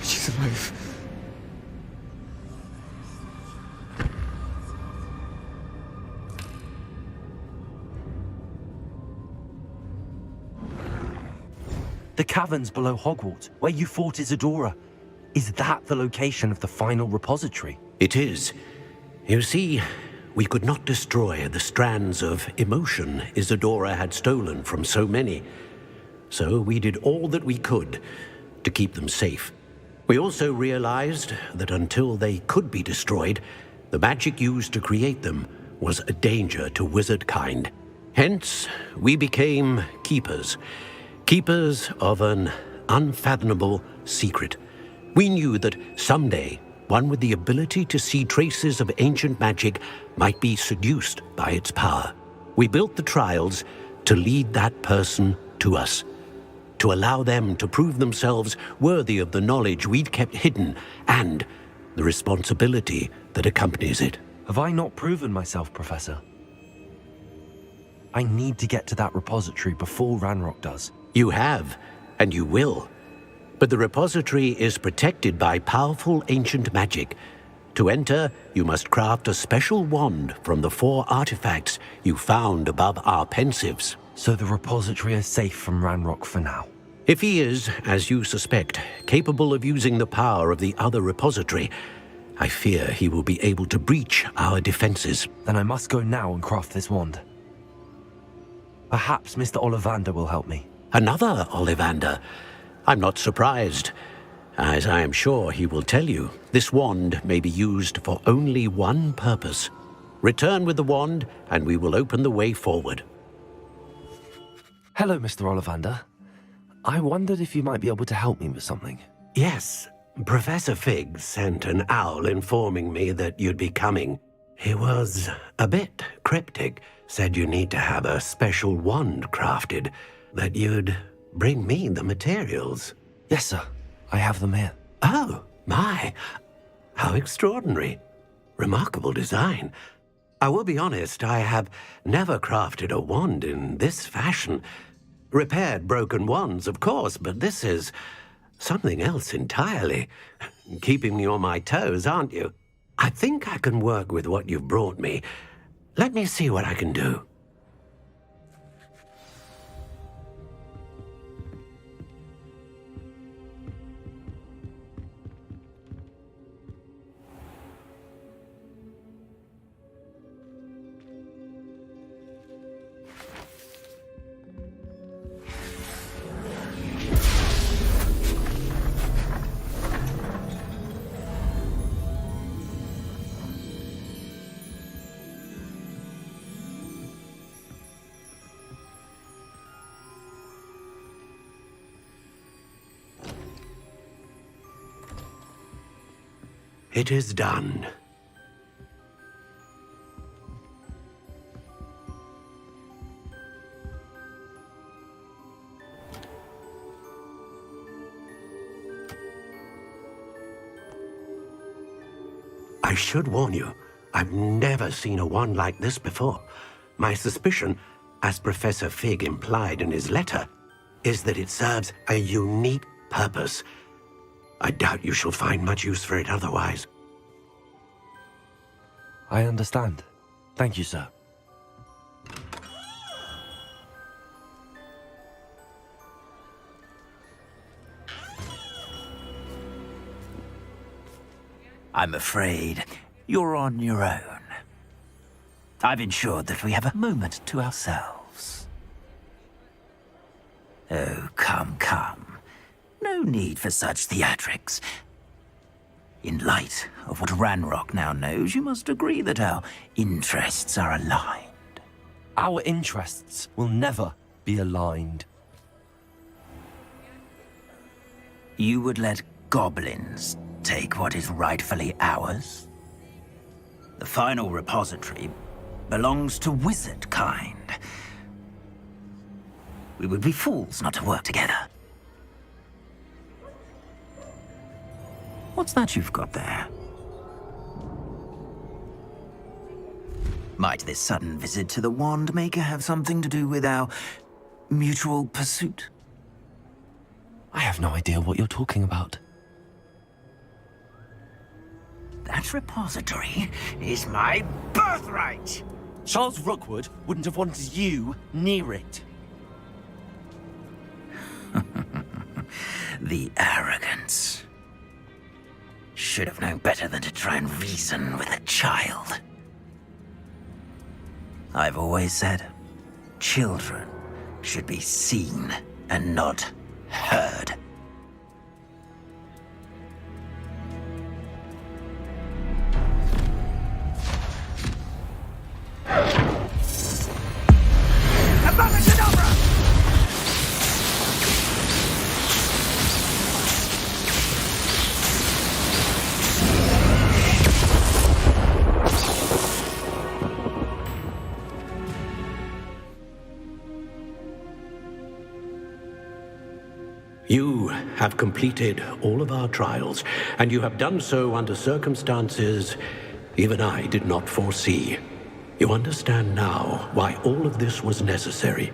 H: She's alive.
B: The caverns below Hogwarts, where you fought Isadora. Is that the location of the final repository?
F: It is. You see, we could not destroy the strands of emotion Isadora had stolen from so many. So we did all that we could to keep them safe. We also realized that until they could be destroyed, the magic used to create them was a danger to wizard kind. Hence, we became keepers. Keepers of an unfathomable secret. We knew that someday, one with the ability to see traces of ancient magic might be seduced by its power. We built the trials to lead that person to us, to allow them to prove themselves worthy of the knowledge we'd kept hidden and the responsibility that accompanies it.
B: Have I not proven myself, Professor? I need to get to that repository before Ranrock does.
F: You have, and you will. But the repository is protected by powerful ancient magic. To enter, you must craft a special wand from the 4 artifacts you found above our pensives.
B: So the repository is safe from Ranrock for now?
F: If he is, as you suspect, capable of using the power of the other repository, I fear he will be able to breach our defenses.
B: Then I must go now and craft this wand. Perhaps Mr. Ollivander will help me.
F: Another Ollivander? I'm not surprised. As I am sure he will tell you, this wand may be used for only one purpose. Return with the wand, and we will open the way forward.
B: Hello, Mr. Ollivander. I wondered if you might be able to help me with something.
F: Yes, Professor Fig sent an owl informing me that you'd be coming. He was a bit cryptic, said you need to have a special wand crafted, that you'd bring me the materials.
B: Yes, sir. I have them here.
F: Oh, my. How extraordinary. Remarkable design. I will be honest, I have never crafted a wand in this fashion. Repaired broken wands, of course, but this is something else entirely. Keeping me on my toes, aren't you? I think I can work with what you've brought me. Let me see what I can do. It is done. I should warn you, I've never seen a wand like this before. My suspicion, as Professor Fig implied in his letter, is that it serves a unique purpose. I doubt you shall find much use for it otherwise.
B: I understand. Thank you, sir.
K: I'm afraid you're on your own. I've ensured that we have a moment to ourselves. Oh, come, come. No need for such theatrics. In light of what Ranrock now knows, you must agree that our interests are aligned.
B: Our interests will never be aligned.
K: You would let goblins take what is rightfully ours? The final repository belongs to wizard kind. We would be fools not to work together. What's that you've got there? Might this sudden visit to the Wand Maker have something to do with our mutual pursuit?
B: I have no idea what you're talking about.
K: That repository is my birthright!
B: Charles Rookwood wouldn't have wanted you near it.
K: The arrogance. Should have known better than to try and reason with a child. I've always said, children should be seen and not heard.
F: You have completed all of our trials, and you have done so under circumstances even I did not foresee. You understand now why all of this was necessary.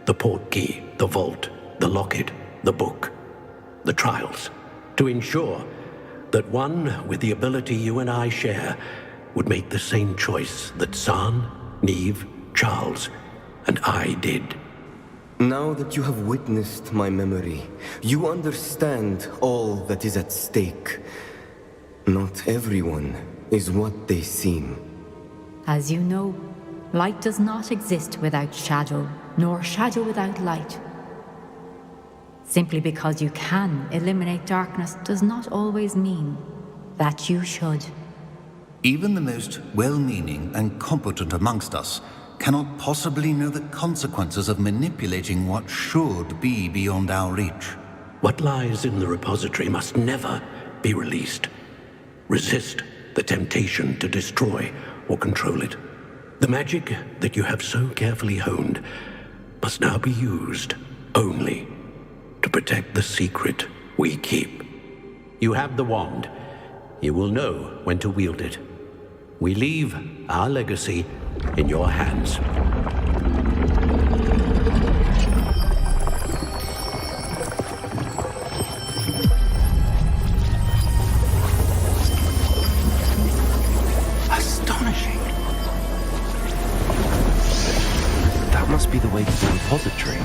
F: The portkey, the vault, the locket, the book, the trials. To ensure that one with the ability you and I share would make the same choice that San, Neve, Charles, and I did.
H: Now that you have witnessed my memory, you understand all that is at stake. Not everyone is what they seem.
J: As you know, light does not exist without shadow, nor shadow without light. Simply because you can eliminate darkness does not always mean that you should.
E: Even the most well-meaning and competent amongst us cannot possibly know the consequences of manipulating what should be beyond our reach.
F: What lies in the repository must never be released. Resist the temptation to destroy or control it. The magic that you have so carefully honed must now be used only to protect the secret we keep. You have the wand. You will know when to wield it. We leave our legacy in your hands.
B: Astonishing. That must be the way to the repository.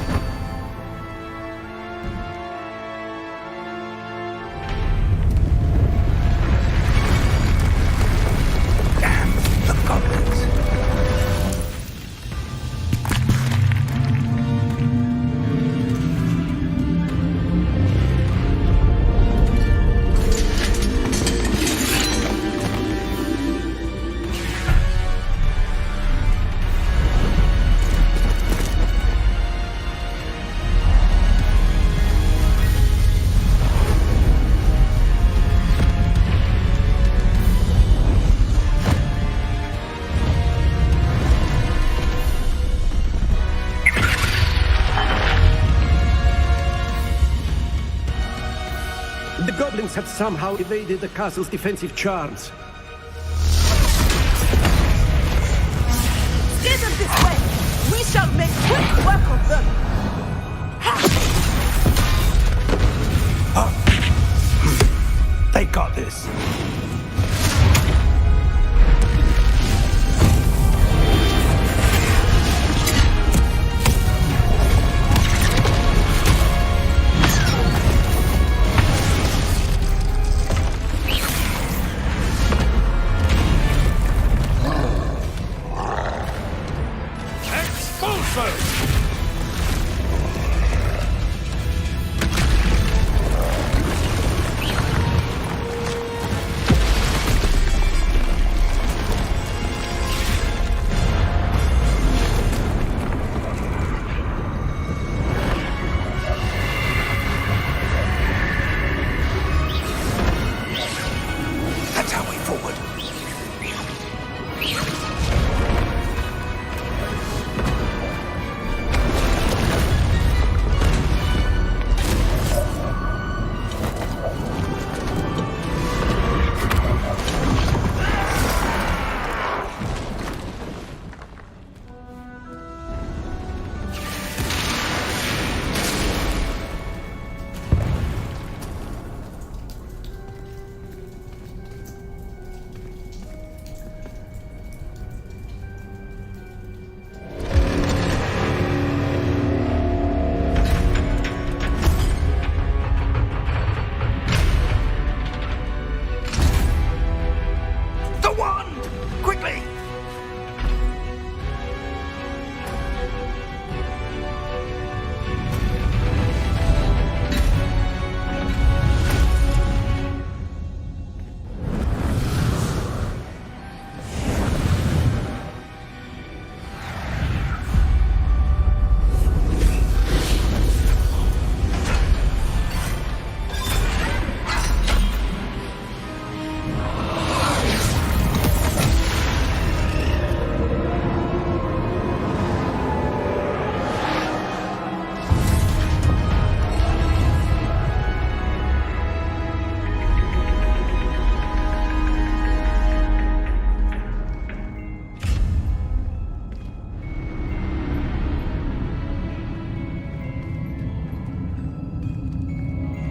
F: The goblins have somehow evaded the castle's defensive charms.
N: Steer them this way! We shall make quick work of them!
A: They got this.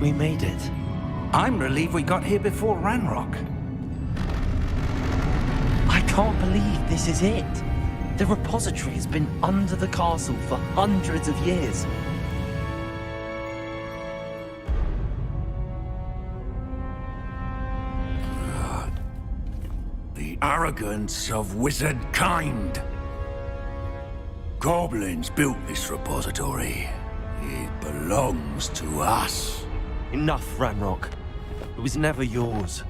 B: We made it.
A: I'm relieved we got here before Ranrock.
B: I can't believe this is it. The repository has been under the castle for hundreds of years.
D: arrogance of wizard kind. Goblins built this repository. It belongs to us.
B: Enough, Ranrock. It was never yours.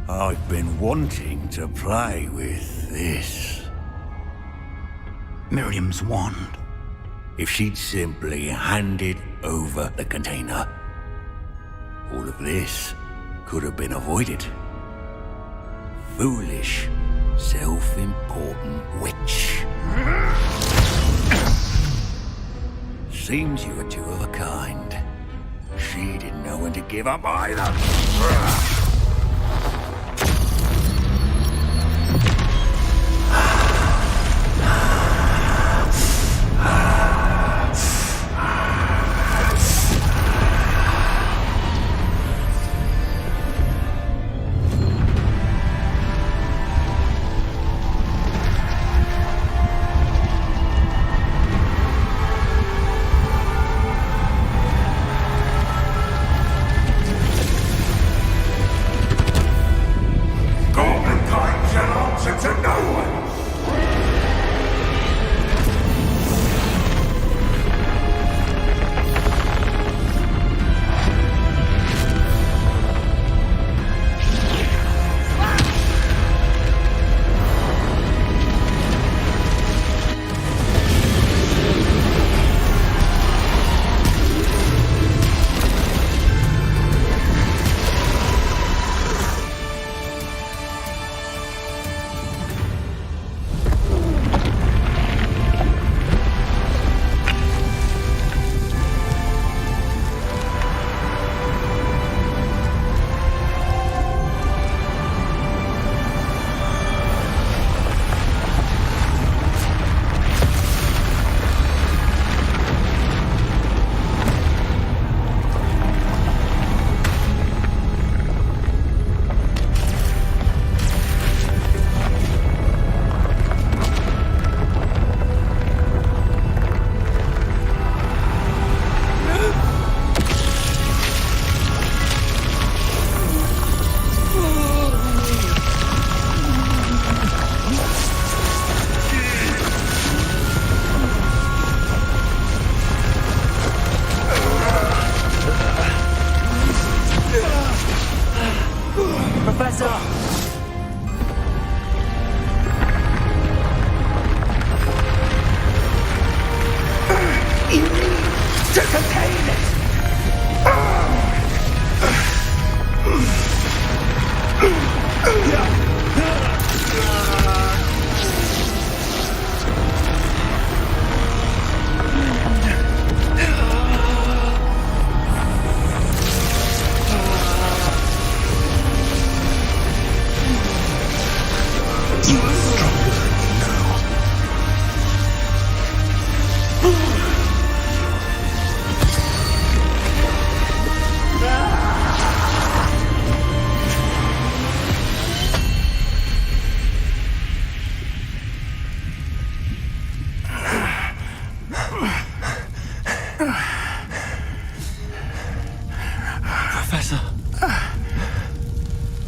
D: I've been wanting to play with this.
A: Miriam's wand.
D: If she'd simply handed over the container, all of this could have been avoided. Foolish, self-important witch. Seems you were two of a kind. She didn't know when to give up either.
A: Professor.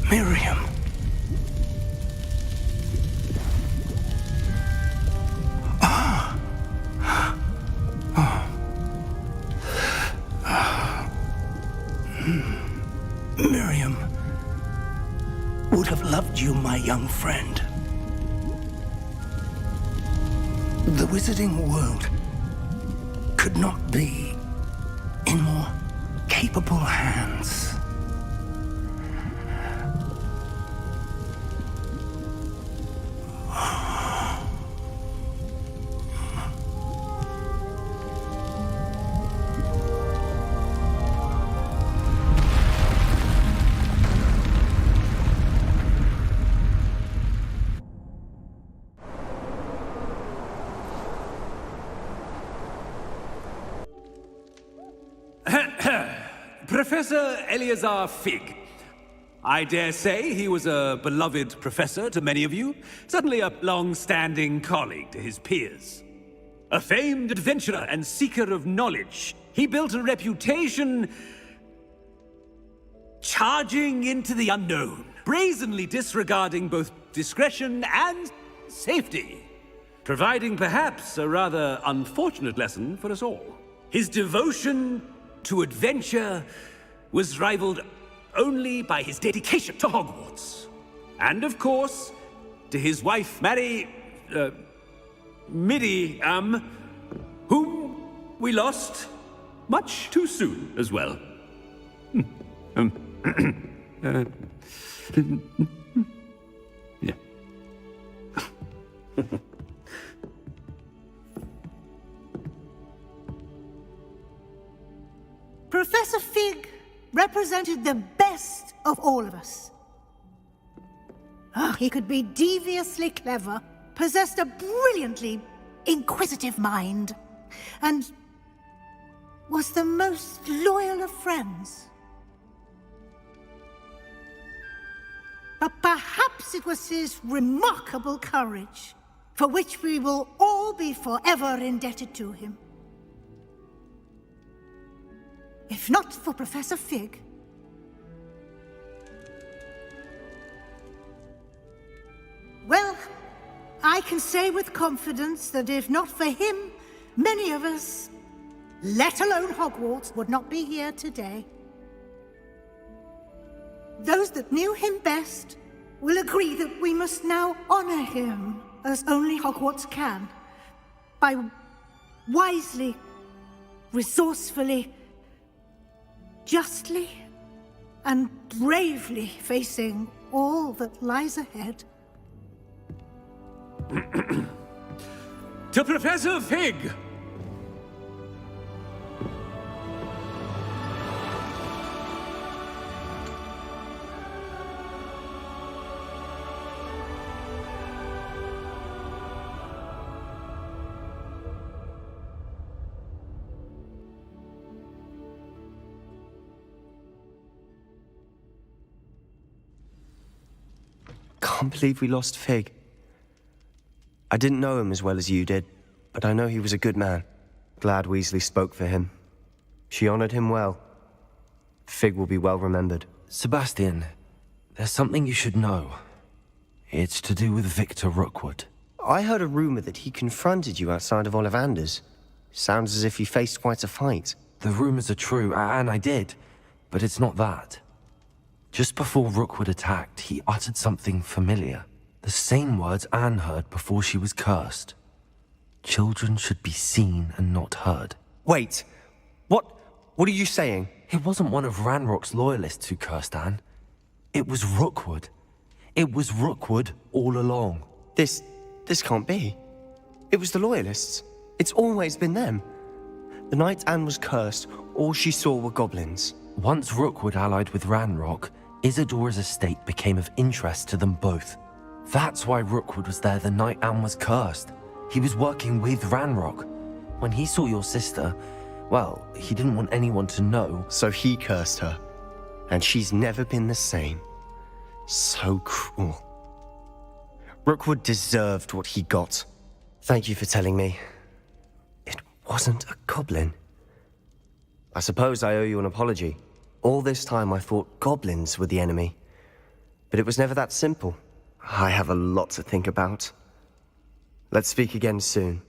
A: Miriam. Miriam would have loved you, my young friend. The wizarding world could not be in more capable hands.
G: Professor Eleazar Fig. I dare say he was a beloved professor to many of you, certainly a long-standing colleague to his peers. A famed adventurer and seeker of knowledge, he built a reputation charging into the unknown. brazenly disregarding both discretion and safety, providing perhaps a rather unfortunate lesson for us all. His devotion to adventure was rivaled only by his dedication to Hogwarts. And of course, to his wife, Middy, whom we lost much too soon as well. Yeah.
O: Professor Fig represented the best of all of us. He could be deviously clever, possessed a brilliantly inquisitive mind, and was the most loyal of friends. But perhaps it was his remarkable courage, for which we will all be forever indebted to him. If not for Professor Fig, well, I can say with confidence that if not for him, many of us, let alone Hogwarts, would not be here today. Those that knew him best will agree that we must now honor him as only Hogwarts can, by wisely, resourcefully, justly, and bravely facing all that lies ahead.
G: To Professor Fig!
L: Can't believe we lost Fig. I didn't know him as well as you did, but I know he was a good man. Glad Weasley spoke for him. She honored him well. Fig will be well remembered.
B: Sebastian, there's something you should know. It's to do with Victor Rookwood.
L: I heard a rumor that he confronted you outside of Ollivander's. Sounds as if he faced quite a fight.
B: The rumors are true, and I did, but it's not that. Just before Rookwood attacked, he uttered something familiar. The same words Anne heard before she was cursed. Children should be seen and not heard.
L: Wait, what are you saying?
B: It wasn't one of Ranrock's loyalists who cursed Anne. It was Rookwood. It was Rookwood all along.
L: This can't be. It was the loyalists. It's always been them. The night Anne was cursed, all she saw were goblins.
B: Once Rookwood allied with Ranrock, Isadora's estate became of interest to them both. That's why Rookwood was there the night Anne was cursed. He was working with Ranrock. When he saw your sister, well, he didn't want anyone to know.
L: So he cursed her. And she's never been the same. So cruel. Rookwood deserved what he got. Thank you for telling me. It wasn't a goblin. I suppose I owe you an apology. All this time I thought goblins were the enemy. But it was never that simple. I have a lot to think about. Let's speak again soon.